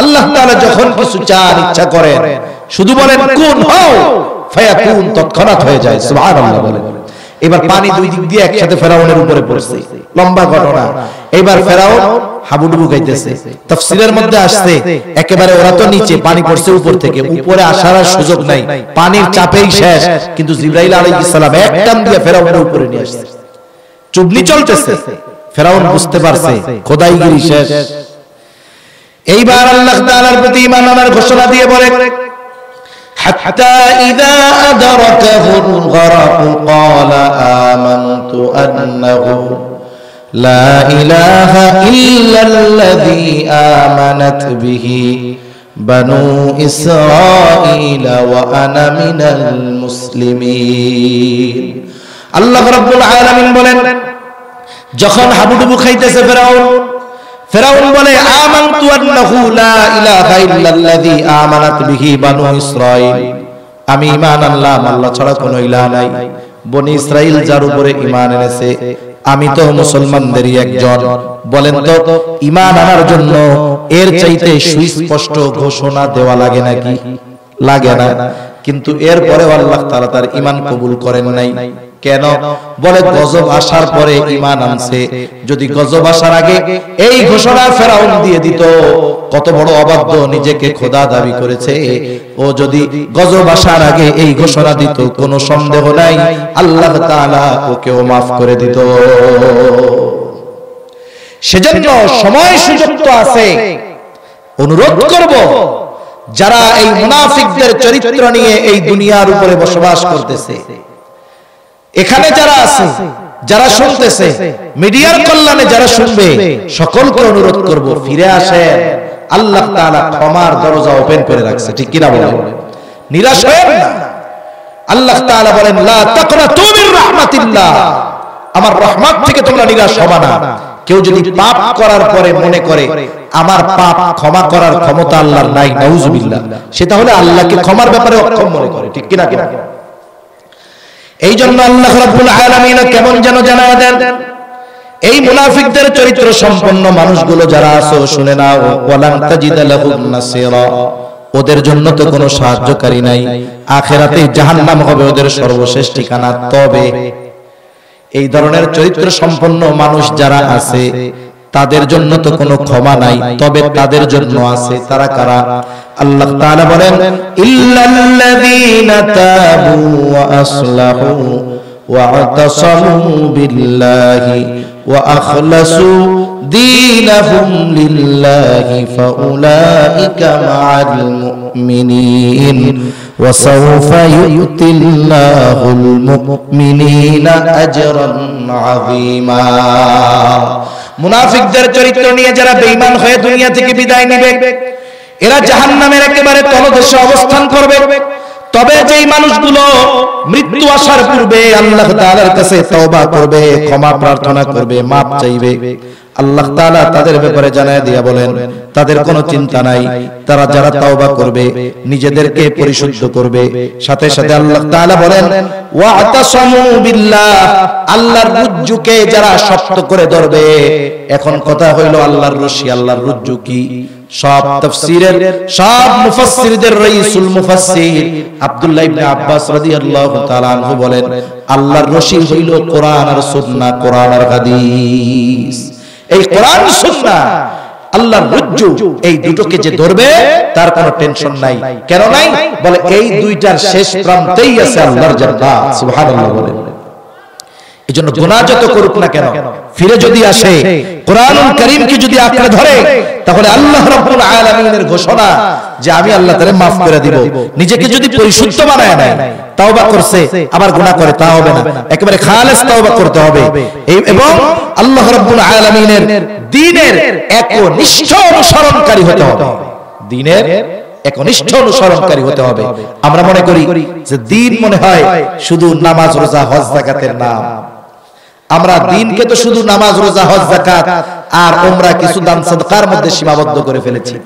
আল্লাহ তাআলা যখন কিছু চান, ইচ্ছা করেন, শুধু বলেন কুন হও, ফায়াকুন, তৎক্ষণাৎ হয়ে যায়। সুবহানাল্লাহ বলেন। এবার পানি দুই দিক দিয়ে একসাথে ফেরাউনের উপরে পড়ছে, লম্বা ঘটনা। এবার ফেরাউন হাবুডুবু খাইতেছে। তাফসীরের মধ্যে আসছে একেবারে ওরা তো নিচে, পানি পড়ছে উপর থেকে, উপরে আসার আর সুযোগ নাই, পানির চাপেই শেষ। কিন্তু জিবরাইল আলাইহিস সালাম এক টান দিয়ে ফেরাউনের উপরে নিয়ে আসছে। চুবনি চলতেছে, ফেরাউন বুঝতে পারছে খোদাইগিরি শেষ। এইবার আল্লাহ তাআলার প্রতি ঈমান আনার ঘোষণা দিয়ে বলে হাত্তা ইযা আদরাকাহুল গরাক ক্বালা আমানতু আন্নাহু লা ইলাহা ইল্লাল্লাযী আমানাত বিহি বানু ইসরাঈল ওয়া আনা মিনাল মুসলিমিন। আল্লাহ রাব্বুল আলামিন বলেন, যখন হাবুডুবু খাইতেছে ফেরাউন বলে আমানতু আন্নাহু লা ইলাহা ইল্লাল্লাযী আমানাত বিহি বানু ইসরাঈল, আমি ঈমান আনলাম আল্লাহ ছাড়া কোনো ইলাহ নাই, বনি ইসরাইল যার উপরে ঈমান এনেছে আমি তো মুসলমানদেরই একজন। বলেন তো ঈমান আনার জন্য এর চাইতে সুস্পষ্ট ঘোষণা দেওয়া লাগে নাকি? লাগে না। কিন্তু এরপরে আল্লাহ তাআলা তার ঈমান কবুল করেন নাই। কেন? বলে গজব আসার পরে ঈমান আনছে। যদি গজব আসার আগে এই ঘোষণা ফেরাউন দিয়ে দিত, কত বড় অবাধ্য, নিজেকে খোদা দাবি করেছে, ও যদি গজব আসার আগে এই ঘোষণা দিত, কোনো সন্দেহ নাই আল্লাহ তাআলা ওকেও মাফ করে দিত। সেজন্য সময় সুযোগ তো আছে। অনুরোধ করব, যারা এই মুনাফিকদের চরিত্র নিয়ে এই দুনিয়ার উপরে বসবাস করতেছে, এখানে যারা আছে, যারা শুনতেছে, মিডিয়ার কল্যাণে যারা শুনবে, সকলকে অনুরোধ করব ফিরে আসেন। আল্লাহ তাআলা ক্ষমার দরজা ওপেন করে রাখছে, ঠিক কিনা বলেন? নিরাশ হবেন না। আল্লাহ তাআলা বলেন লা তাকনাতু মির রাহমাতিল্লাহ, আমার রহমত থেকে তোমরা নিরাশ হবে না। কেউ যদি পাপ করার পরে মনে করে আমার পাপ ক্ষমা করার ক্ষমতা আল্লাহর নাই, নাউজুবিল্লাহ, সেটা হলে আল্লাহকে ক্ষমার ব্যাপারে অক্ষম মনে করে, ঠিক কিনা? এই জন্য আল্লাহ রাব্বুল আলামিন কেমন যেন জানায়া দেন, এই মুনাফিকদের চরিত্র সম্পন্ন মানুষগুলো যারা আছে শুনে নাও, ওয়ালান তাজিদা লাহুম নাসীরা, ওদের জন্য তো কোনো সাহায্যকারী নাই, আখিরাতে জাহান্নাম হবে ওদের সর্বশেষ ঠিকানা। তবে এই ধরনের চরিত্র সম্পন্ন মানুষ যারা আছে তাদের জন্য তো কোনো ক্ষমা নাই, তবে তাদের জন্য আছে। তারা কারা? আল্লাহ তাআলা বলেন ইল্লাল্লাযীনা তাবু ওয়া আসলাহু ওয়া আতাসামু বিল্লাহি ওয়া আখলাসু দীনাহুম লিল্লাহি ফাউলাইকা মা'আল মুমিনিন ওয়া সাওফা ইউতিল্লাহুল মুমিনিনা আজরান আযীমা। মুনাফিকদের চরিত্র নিয়ে যারা বেঈমান হয়ে দুনিয়া থেকে বিদায় নেবে, এরা জাহান্নামের একেবারে তলদেশে অবস্থান করবে। তবে যেই মানুষগুলো মৃত্যু আসার পূর্বে আল্লাহ তাআলার কাছে তওবা করবে, ক্ষমা প্রার্থনা করবে, মাফ চাইবে, আল্লাহ তাআলা তাদের ব্যাপারে জানায় দিয়া বলেন তাদের কোনো চিন্তা নাই। তারা যারা তওবা করবে, নিজেদেরকে পরিশুদ্ধ করবে, সাথে সাথে আল্লাহ তাআলা বলেন ওয়াতাসামু বিল্লাহ, আল্লাহর রজ্জুকে যারা শক্ত করে ধরবে। এখন কথা হইল আল্লাহর রশি, আল্লাহর রজ্জু কি? সব তাফসীরের সব মুফাসসিরদের রাইসুল মুফাসসির আব্দুল্লাহ ইবনে আব্বাস রাদিয়াল্লাহু তাআলা আনহু বলেন আল্লাহর রশি হইল কোরআন আর সুন্নাহ, কোরআন আর হাদিস। এই কোরআন সুন্নাহ আল্লাহর রজ্জু, এই দুটোকে যে ধরবে তার কোনো টেনশন নাই। কেন নাই? বলে এই দুইটার শেষ প্রান্তেই আছে আল্লাহর জান্নাত। সুবহানাল্লাহ বলেন। এজন্য গুনাহ যত করুক না কেন, ফিরে যদি আসে, কোরআনুল কারীমকে যদি আঁকড়ে ধরে, তাহলে আল্লাহ রাব্বুল আলামিনের ঘোষণা যে আমি আল্লাহ তাআলা maaf করে দিব। নিজেকে যদি পরিশুদ্ধ বানায় নেয়, তাওবা করছে আবার গুনাহ করে, তা হবে না। একেবারে খালেস তাওবা করতে হবে এবং আল্লাহ রাব্বুল আলামিনের দ্বীনের একনিষ্ঠ অনুসরণকারী হতে হবে। দ্বীনের একনিষ্ঠ অনুসরণকারী হতে হবে। আমরা মনে করি যে দ্বীন মনে হয় শুধু নামাজ, রোজা, হজ, যাকাতের নাম। আমরা দ্বীনকে তো শুধু নামাজ, রোজা, হজ, যাকাত আর উমরা, কিছু দান সাদকার মধ্যে সীমাবদ্ধ করে ফেলেছি।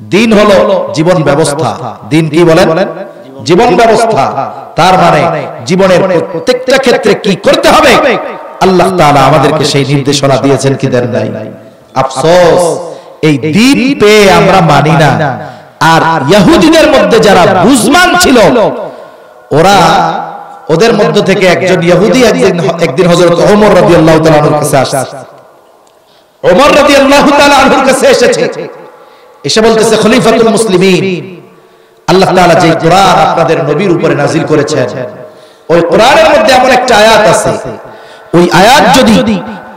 দ্বীন হলো জীবন ব্যবস্থা। দ্বীন কি বলেন? জীবন ব্যবস্থা। তার মানে জীবনের প্রত্যেকটা ক্ষেত্রে কি করতে হবে আল্লাহ তাআলা আমাদেরকে সেই নির্দেশনা দিয়েছেন কি দেন নাই? আফসোস এই দ্বীন পেয়ে আমরা মানি না, আর ইহুদিদের মধ্যে যারা বুঝমান ছিল ওরা ওদের মধ্য থেকে একজন ইহুদি একদিন হযরত ওমর রাদিয়াল্লাহু তাআলা আনহুর কাছে আসে। ওমর রাদিয়াল্লাহু তাআলা আনহুর কাছে এসে বলতেছে, খলিফাতুল মুসলিমিন, আল্লাহ তাআলা যে কোরআন আপনাদের নবীর উপরে নাজিল করেছেন, ওই কোরআনের মধ্যে এমন একটা আয়াত আছে, ওই আয়াত যদি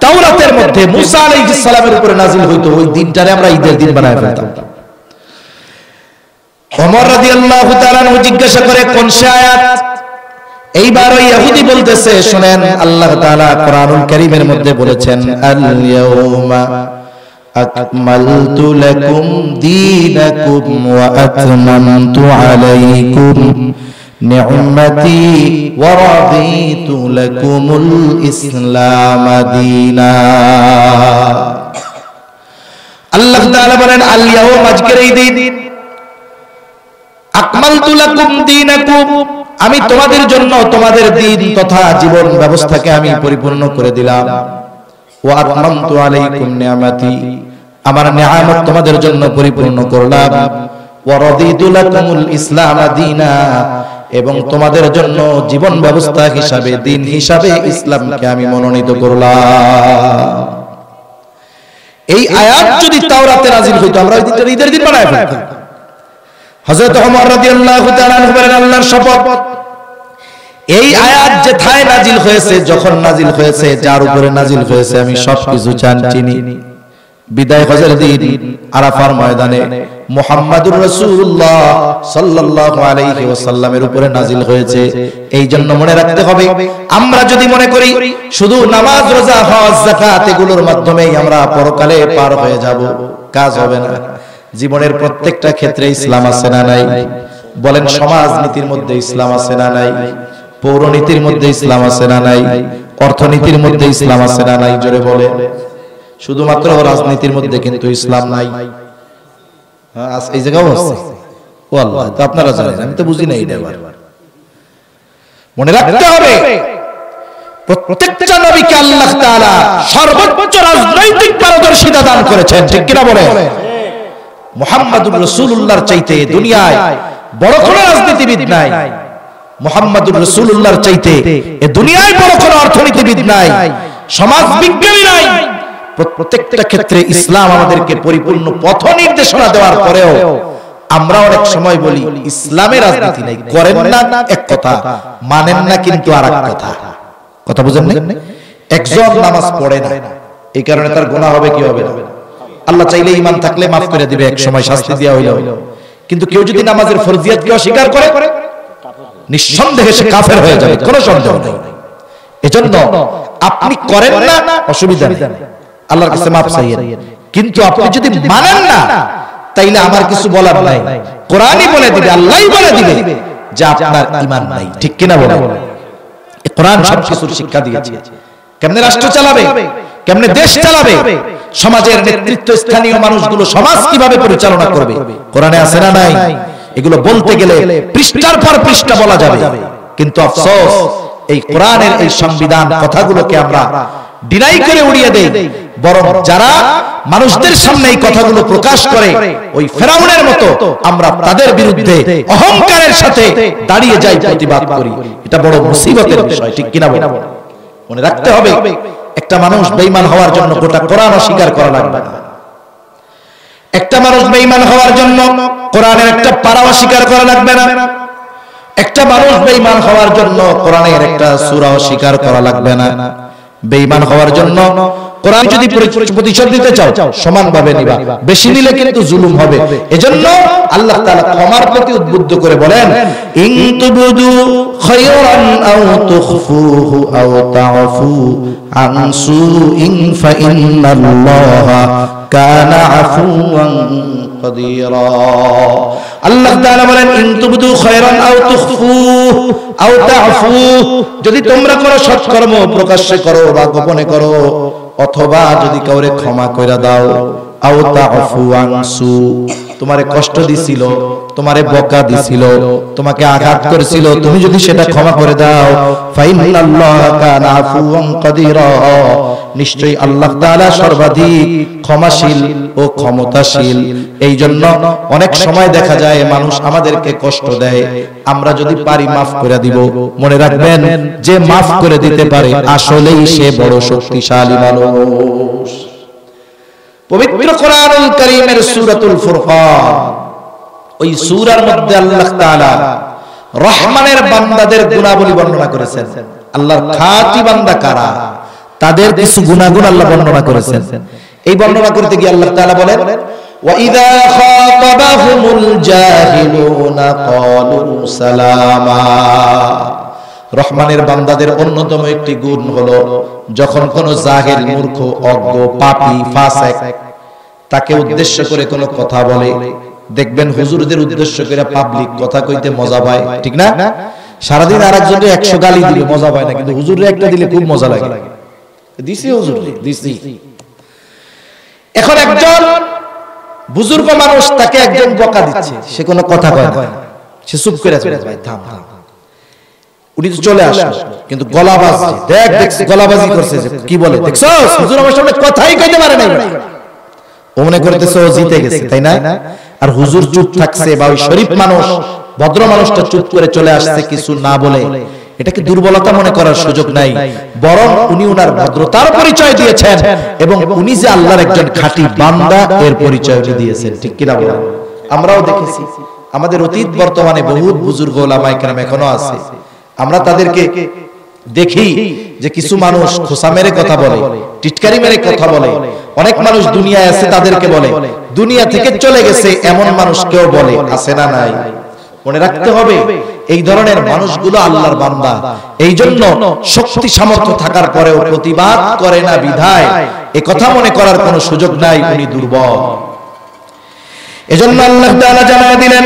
তাওরাতের মধ্যে মুসা আলাইহিস সালামের উপরে নাজিল হইতো, ওই দিনটারে আমরা ঈদের দিন বানায় ফেলতাম। ওমর রাদিয়াল্লাহু তাআলা জিজ্ঞাসা করে, কোন সে আয়াত? এইবার ওই ইহুদি বলতেছে, শুনেন, আল্লাহ তাআলা কোরআনুল কারীমের মধ্যে বলেছেন, আল ইয়াউমা আকমালতু লাকুম দীনাকুম ওয়া আতমামতু আলাইকুম নি'মাতি ওয়া রাদিতু লাকুমুল ইসলাম দীনা। আল্লাহ তাআলা বলেন, আল ইয়াউম, আজকের এই দিন, আকমালতু লাকুম দীনাকুম, আমি তোমাদের জন্য তোমাদের দিন তথা জীবন ব্যবস্থাকে আমি পরিপূর্ণ করে দিলাম। ওয়া আতমামতু আলাইকুম নি'মাতি, আমার নিয়ামত তোমাদের জন্য পরিপূর্ণ করলাম। ওয়া রাদিতু লাকুমুল ইসলাম দীনা, এবং তোমাদের জন্য জীবন ব্যবস্থা হিসাবে, দিন হিসাবে ইসলামকে আমি মনোনীত করলাম। এই আয়াত যদি তাওরাতে নাজিল হইতো, আমরা ওই দিনটা ঈদের দিন বানায় ফেলতাম। হযরত ওমর রাদিয়াল্লাহু তাআলা আনহু বলেন, আল্লাহর শপথ, এই আয়াত যেথায় নাজিল হয়েছে, যখন নাজিল হয়েছে, যার উপরে নাজিল হয়েছে, আমি সবকিছু চিনি। বিদায় হজের দিন আরাফার ময়দানে মুহাম্মাদুর রাসূলুল্লাহ সাল্লাল্লাহু আলাইহি ওয়াসাল্লামের উপরে নাজিল হয়েছে। এই জন্য মনে রাখতে হবে, আমরা যদি মনে করি শুধু নামাজ, রোজা, হজ, যাকাত এগুলোর মাধ্যমেই আমরা পরকালে পার হয়ে যাব, কাজ হবে না। জীবনের প্রত্যেকটা ক্ষেত্রে ইসলাম আছে না নাই? বলেন, সমাজনীতির মধ্যে ইসলাম আছে না নাই? পৌরনীতির মধ্যে ইসলাম আছে না নাই? অর্থনীতির মধ্যে ইসলাম আছে না নাই? জোরে বলে। শুধুমাত্র রাজনীতির মধ্যে কিন্তু ইসলাম নাই। এই জায়গাও আছে। ও আল্লাহ, তো আপনারা জানেন, আমি তো বুঝি না। এটা মনে রাখতে হবে, প্রত্যেকটা নবীকে আল্লাহ তাআলা সর্বোচ্চ রাজনৈতিক পারদর্শিতা দান করেছেন, ঠিক কিনা বলে? মুহাম্মাদুর রাসূলুল্লাহর চাইতে দুনিয়ায় বড় কোনো রাজনীতিবিদ নাই। মুহাম্মাদুর রাসূলুল্লাহর চাইতে এই দুনিয়ায় বড় কোনো অর্থনীতিবিদ নাই, সমাজ বিজ্ঞানী নাই। প্রত্যেকটা ক্ষেত্রে ইসলাম আমাদেরকে পরিপূর্ণ পথ নির্দেশনা দেওয়ার পরেও আমরা অনেক সময় বলি ইসলামের রাজনীতি নাই, করেন না এক কথা, মানেন না কিন্তু আরেক কথা। কথা বুঝেন না? একজন নামাজ পড়ে না, এই কারণে তার গুনাহ হবে কি হবে না? আল্লাহ চাইলে ঈমান থাকলে মাফ করে দিবে, এক সময় শাস্তি দেওয়া হইল। কিন্তু কেউ যদি নামাজের ফরজিয়াতকে অস্বীকার করে, নিঃসন্দেহে সে কাফের হয়ে যাবে, কোনো সন্দেহ নেই। এজন্য আপনি করেন না, অসুবিধা নেই, আল্লাহর কাছে মাফ চাইয়েন। কিন্তু আপনি যদি মানেন না, তাইলে আমার কিছু বলার নাই। কোরআনই বলে দিবে, আল্লাহই বলে দিবে যে আপনার ঈমান নাই, ঠিক কিনা বলে? কোরআন সবকিছুর শিক্ষা দিয়েছে। কেমনে রাষ্ট্র চালাবে, কেমনে দেশ চালাবে, সমাজের নেতৃত্ব স্থানীয় মানুষগুলো সমাজ কিভাবে পরিচালনা করবে, কোরআনে আছে না নাই? এগুলো বলতে গেলে পৃষ্ঠার পর পৃষ্ঠা বলা যাবে। কিন্তু আফসোস, এই কোরআনের এই সংবিধান কথাগুলোকে আমরা ডিনাই করে উড়িয়ে দেই। বরং যারা মানুষদের সামনে এই কথাগুলো প্রকাশ করে, ওই ফেরাউনের মতো আমরা তাদের বিরুদ্ধে অহংকারের সাথে দাঁড়িয়ে যাই, প্রতিবাদ করি। এটা বড় মুসিবতের বিষয়, ঠিক কিনা বলেন? মনে রাখতে হবে, একটা মানুষ বেঈমান হওয়ার জন্য গোটা কোরআন অস্বীকার করা লাগবে না। একটা মানুষ বেঈমান হওয়ার জন্য কোরআনের একটা পারা অস্বীকার করা লাগবে না। একটা মানুষ বেঈমান হওয়ার জন্য কোরআনের একটা সূরা অস্বীকার করা লাগবে না। বেঈমান হওয়ার জন্য কোরআন যদি প্রতিশোধ দিতে চাও, সমানভাবে নিবা, বেশি নিলে কিন্তু জুলুম হবে। এজন্য আল্লাহ তাআলা ক্ষমার প্রতি উদ্বুদ্ধ করে বলেন, ইন তুবদু খায়রান আও তুখফুহু আও তা'ফু আন সুইন ফা ইন্নাল্লাহা কানা আফুওয়ান কাদিরা। আল্লাহ তাআলা বলেন, ইন তুবদু খায়রান আও তুখফুহু আও তা'ফু, যদি তোমরা কোনো সৎকর্ম প্রকাশ্যে করো বা গোপনে করো, অথবা যদি কাউরে ক্ষমা কইরা দাও, আও তা'ফু আন সু, তোমারে কষ্ট দিছিল, তোমারে বকা দিছিল, তোমাকে আঘাত করেছিল, তুমি যদি সেটা ক্ষমা করে দাও, ফাইনাল্লাহা কানা আফুওয়ান কাদিরা, নিশ্চয়ই আল্লাহ তাআলা সর্বাধিক ক্ষমাশীল ও ক্ষমতাশীল। এই জন্য অনেক সময় দেখা যায় মানুষ আমাদেরকে কষ্ট দেয়, আমরা যদি পারি মাফ করে দিব, মনে রাখবেন যে মাফ করে দিতে পারে আসলেই সে বড় শক্তিশালী মানুষ। পবিত্র কোরআনুল কারীমের সূরাতুল ফুরকান, ওই সূরার মধ্যে আল্লাহ তাআলা রহমানের বান্দাদের গুণাবলী বর্ণনা করেছেন। আল্লাহর খাঁটি বান্দা কারা, তাদের কিছু গুণাগুণ আল্লাহ বর্ণনা করেছেন। এই বর্ণনা করতে গিয়ে আল্লাহ তাআলা বলেন, ওয়া ইযা খাতাবাহুমুল জাহিলুনা ক্বালু সালামা। রহমানের বান্দাদের অন্যতম একটি গুণ হলো, যখন কোনো জাহিল, মূর্খ, অজ্ঞ, পাপী, ফাসিক তাকে উদ্দেশ্য করে কোনো কথা বলে, দেখবেন হুজুরদের উদ্দেশ্য করে পাবলিক কথা কইতে মজা পায়, ঠিক না? সারাদিন আরেকজনকে 100 গালি দিলে মজা পায় না, কিন্তু হুজুরে একটা দিলে খুব মজা লাগে। দিছি হুজুরে দিছি। এখন একজন বুজুর্গ মানুষ, তাকে একজন বকা দিচ্ছে, সে কোনো কথা কয় না, সে চুপ করে আছে, ভাই থাম থাম। উনি তো চলে আসলো, কিন্তু গলাবাজি, দেখছি গলাবাজি করছে, কি বলে দেখছস হুজুর আমার সামনে কথাই কইতে পারে নাই, ও মনে করতেছে ও জিতে গেছে, তাই না? আর হুজুর চুপ থাকছে, বা ওই শরীফ মানুষ, ভদ্র মানুষটা চুপ করে চলে আসছে কিছু না বলে, এটাকে দুর্বলতা মনে করার সুযোগ নাই, বরং উনি ওনার ভদ্রতার পরিচয় দিয়েছেন, এবং উনি যে আল্লাহর একজন খাঁটি বান্দা এর পরিচয় দিয়েছেন, ঠিক কিনা বলেন? আমরাও দেখেছি আমাদের অতীত বর্তমানে বহুত বুজুর্গ ওলামায়ে কেরাম এখনো আছে, আমরা তাদেরকে দেখি যে কিছু মানুষ খোসা মেরে কথা বলে, টিটকারি মেরে কথা বলে। অনেক মানুষ দুনিয়ায় আছে, তাদেরকে বলে দুনিয়া থেকে চলে গেছে, এমন মানুষ কেউ বলে আছে না নাই? মনে রাখতে হবে এই ধরনের মানুষগুলো আল্লাহর বান্দা, এই জন্য শক্তি সামর্থ্য থাকার পরেও প্রতিবাদ করে না বিধায় এ কথা মনে করার কোনো সুযোগ নাই উনি দুর্বল। এজন্য আল্লাহ তাআলা জানিয়ে দিলেন,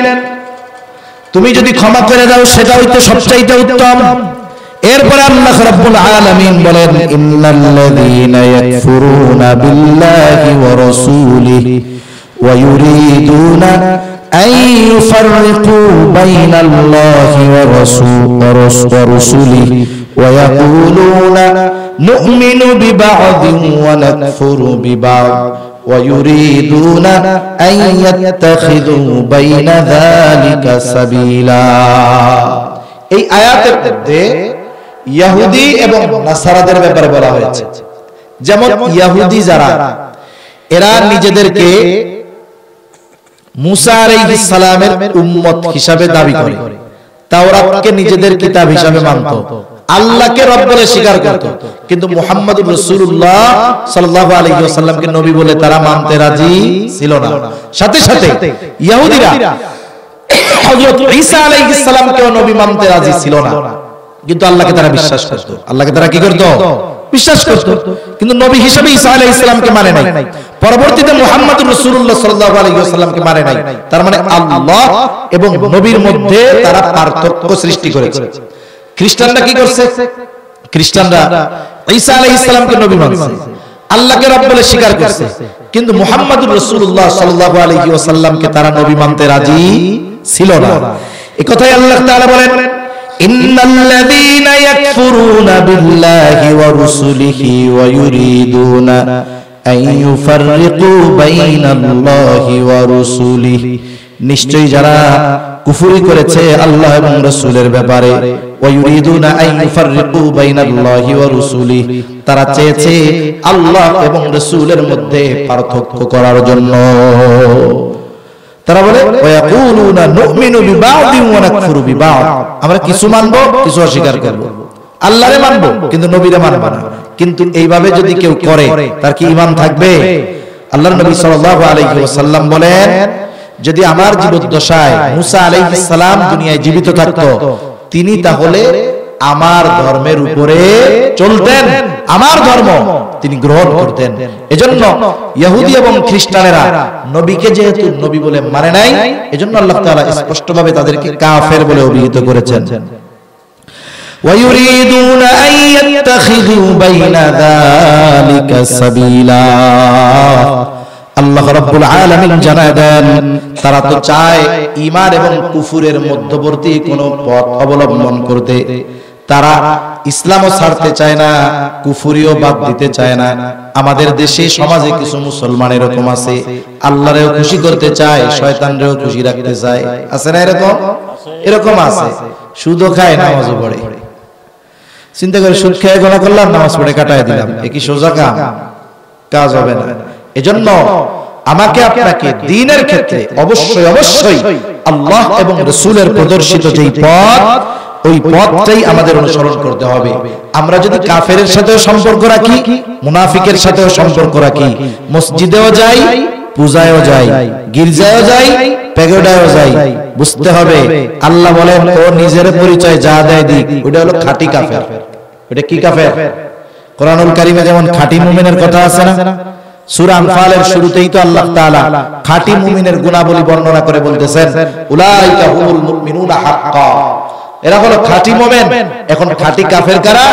তুমি যদি ক্ষমা করে দাও সেটা হইতে সবচাইতে উত্তম। এরপরে আল্লাহ রাব্বুল আলামিন বলেন, ইন্নাল্লাযীনা ইয়াকফুরুনা বিল্লাহি ওয়া রাসূলিহি ওয়া ইউরিদুনা আন ইউফাররিকু বাইনাল্লাহি ওয়া রাসূলিহি ওয়া ইয়াকুলুনা নু'মিনু বিবা'দিন ওয়া নাকফুরু বিবা'দ ওয়া ইউরিদুনা আন ইয়াত্তাখিযু বাইনা যালিকা সাবিলা। এই আয়াতের মধ্যে ইহুদি এবং নাসারাদের ব্যাপারে বলা হয়েছে। যেমন ইহুদি যারা, এরা নিজেদেরকে মুসা আলাইহিস সালামের উম্মত হিসাবে দাবি করে, তাওরাতকে নিজেদের কিতাব হিসাবে মানত, আল্লাহকে রব বলে স্বীকার করত, কিন্তু মুহাম্মদুর রাসূলুল্লাহ সাল্লাল্লাহু আলাইহি ওয়াসাল্লামকে নবী বলে তারা মানতে রাজি ছিল না। সাথে সাথে ইহুদিরা হযরত ঈসা আলাইহিস সালামকেও নবী মানতে রাজি ছিল না, কিন্তু আল্লাহকে তারা বিশ্বাস করত। আল্লাহকে তারা কি করত? বিশ্বাস করত, কিন্তু নবী হিসেবে ঈসা আলাইহিস সালামকে মানে নাই। পরবর্তীতে মুহাম্মদুর রাসূলুল্লাহ সাল্লাল্লাহু আলাইহি ওয়াসাল্লামকে মানে নাই। তার মানে আল্লাহ এবং নবীর মধ্যে তারা পার্থক্য সৃষ্টি করেছে। খ্রিস্টানরা কি করছে? খ্রিস্টানরা ঈসা আলাইহিস সালামকে নবী মানছে, আল্লাহকে রব বলে স্বীকার করছে, কিন্তু মুহাম্মদুর রাসূলুল্লাহ সাল্লাল্লাহু আলাইহি ওয়াসাল্লামকে তারা নবী মানতে রাজি ছিল না। এই কথাই আল্লাহ তাআলা বলেন, ইন্নাল্লাযীনা ইয়াকফুরুনা বিল্লাহি ওয়া রাসূলিহি ওয়া ইউরিদুনা আন ইউফাররিকু বাইনাল্লাহি ওয়া রাসূলিহি, নিশ্চয়ই যারা কুফরি করেছে আল্লাহ এবং রাসূলের ব্যাপারে, ওয়া ইউরিদুনা আন ইউফাররিকু বাইনাল্লাহি ওয়া রাসূলিহি, তারা চেয়েছে আল্লাহ এবং রাসূলের মধ্যে পার্থক্য করার জন্য। তারা বলে ওয়ায়াকুলুনা নুমিনু বিবা'দিন ওয়া নাকফুরু বিবা'দ, আমরা কিছু মানবো কিছু অস্বীকার করব, আল্লাহরে মানবো কিন্তু নবীরে মানবো না। কিন্তু এইভাবে যদি কেউ করে তার কি ঈমান থাকবে? আল্লাহর নবী সাল্লাল্লাহু আলাইহি ওয়াসাল্লাম বলেন, যদি আমার জীবদ্দশায় মুসা আলাইহিস সালাম দুনিয়ায় জীবিত থাকতো, তিনি তাহলে আমার ধর্মের উপরে চলতেন, আমার ধর্ম তিনি গ্রহণ করতেন। এজন্য ইহুদি এবং খ্রিস্টানেরা নবীকে যেহেতু নবী বলে মানে নাই, এজন্য আল্লাহ তাআলা স্পষ্টভাবে তাদেরকে কাফের বলে অভিহিত করেছেন। وَيُرِيدُونَ أَن يَتَّخِذُوا بَيْنَ ذَلِكَ سَبِيلًا, আল্লাহ রাব্বুল আলামিন জানায় দেন তারা তো চায় ঈমান এবং কুফরের মধ্যবর্তী কোনো পথ অবলম্বন করতে। তারা ইসলামও ছাড়তে চায় না, কুফরিও বাদ দিতে চায় না। আমাদের দেশে সমাজে কিছু মুসলমান এরকম আছে, আল্লাহরেও খুশি করতে চায়, শয়তানরেও খুশি রাখতে চায়। আছে না এরকম? এরকম আছে। সুদও খায়, নামাজও পড়ে। চিন্তা করে সুদ খেয়ে গোনা করলাম, নামাজ পড়ে কাটায় দিলাম, এ কি সোজা কাম? কাজ হবে না। এজন্য আমাকে আপনাকে দ্বীনের ক্ষেত্রে অবশ্যই অবশ্যই আল্লাহ এবং রাসূলের প্রদর্শিত যেই পথ, ওই পথটাই আমাদের অনুসরণ করতে হবে। আমরা যদি কাফেরের সাথেও সম্পর্ক রাখি, মুনাফিকের সাথেও সম্পর্ক রাখি, মসজিদেও যাই, পূজায়ও যাই, গির্জায়ও যাই, প্যাগোডায়ও যাই, বুঝতে হবে আল্লাহ বলেন ও নিজের পরিচয় যা দেয় দিক, ওটা হলো খাঁটি কাফের। ওটা কি কাফের? কোরআনুল কারীমে যেমন খাঁটি মুমিনের কথা আছে না, সূরা আনফালের শুরুতেই তো আল্লাহ তাআলা খাঁটি মুমিনের গুণাবলী বর্ণনা করে বলতেছেন উলাইকা হুমুল মুমিনুনা হাক্কা, এরা হলো খাঁটি মুমিন। এখন খাঁটি কাফের কারা?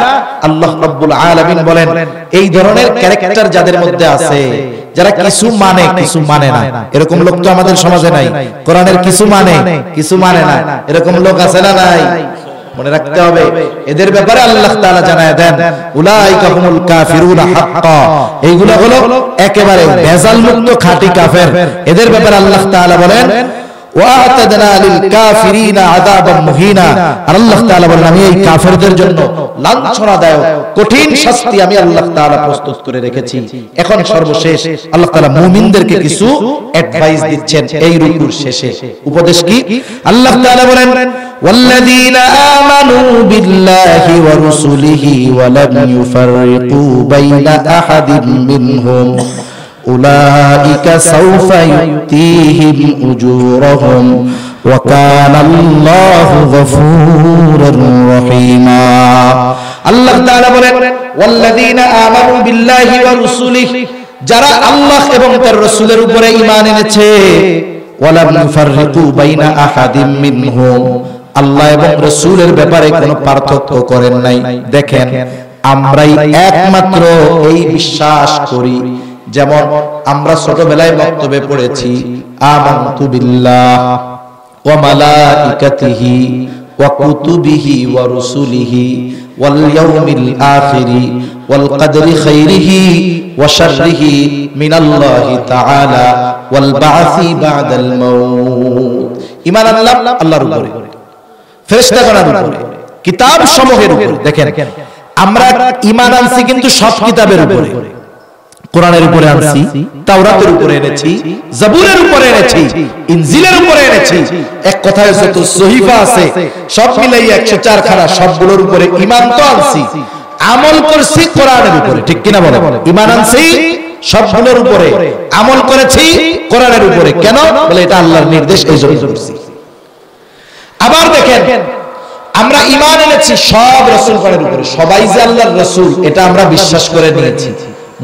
আল্লাহ রাব্বুল আলামিন বলেন এই ধরনের ক্যারেক্টার যাদের মধ্যে আছে, যারা কিছু মানে কিছু মানে না, এরকম লোক তো আমাদের সমাজে নাই। কোরআনের কিছু মানে কিছু মানে না, এরকম লোক আছে না নাই? মনে রাখতে হবে এদের ব্যাপারে আল্লাহ তাআলা জানায় দেন উলাইকা হুমুল কাফিরুনা হাক্কা, এইগুলা হলো একেবারে ভেজাল মুক্ত খাঁটি কাফের। এদের ব্যাপারে আল্লাহ তাআলা বলেন ওয়া'তাদনা লিল কাফিরিনা আযাবাম মুহিনা, আর আল্লাহ তাআলা বলেন আমি এই কাফেরদের জন্য লাঞ্ছনাদায়ক কঠিন শাস্তি আমি আল্লাহ তাআলা প্রস্তুত করে রেখেছি। এখন সর্বশেষ আল্লাহ তাআলা মুমিনদেরকে কিছু অ্যাডভাইস দিচ্ছেন এই রুকুর শেষে। উপদেশ কি? আল্লাহ তাআলা বলেন ওয়াল্লাযীনা আমানু বিল্লাহি ওয়া রাসূলিহি ওয়া লাম ইউফাররিকু বাইনা আহাদিন মিনহুম উলাইকা সাওফা ইউতিহিম উজুরহুম ওয়া কানা আল্লাহু গফুরুর রহিমা। আল্লাহ তাআলা বলেন ওয়াল্লাযীনা আমানু বিল্লাহি ওয়া রাসূলিহি, যারা আল্লাহ এবং তার রাসূলের উপরে ঈমান এনেছে, ওয়া লাম ইউফাররিকু বাইনা আহাদিম মিনহুম, আল্লাহ এবং রাসূলের ব্যাপারে কোনো পার্থক্য করেন নাই। দেখেন আমরাই একমাত্র এই বিশ্বাস করি, যেমন আমরা ছোটবেলায় বক্তব্যে পড়েছি আমানতু বিল্লাহ ওয়া মালাইকাতিহি ওয়া কুতুবিহি ওয়া রুসুলিহি ওয়াল ইয়াউমিল আখিরি ওয়াল কদরি খাইরিহি ওয়া শাররিহি মিনাল্লাহি তাআলা ওয়াল বা'সি বা'দাল মাউত। ঈমান আনলাম আল্লাহর উপরে, ফেরেশতাগণের উপরে, কিতাব সমূহের উপরে। দেখেন আমরা ঈমান আনছি কিন্তু সব কিতাবের উপরে। কোরআনের উপরে আনছি, তাওরাতের উপরে এনেছি, জাবুরের উপরে এনেছি, ইনজিলের উপরে এনেছি। এক কথায় যত সহিফা আছে সব মিলাইয়া 104 খানা, সবগুলোর উপরে ঈমান তো আনছি, আমল করছি কোরআনের উপরে। ঠিক কিনা বলেন? ঈমান আনছি সবগুলোর উপরে, আমল করেছি কোরআনের উপরে। কেন? বলে এটা আল্লাহর নির্দেশ, এই জন্য করছি। আবার দেখেন আমরা ঈমান এনেছি সব রাসূলগণের উপরে, সবাই যে আল্লাহর রাসূল এটা আমরা বিশ্বাস করে নিয়েছি।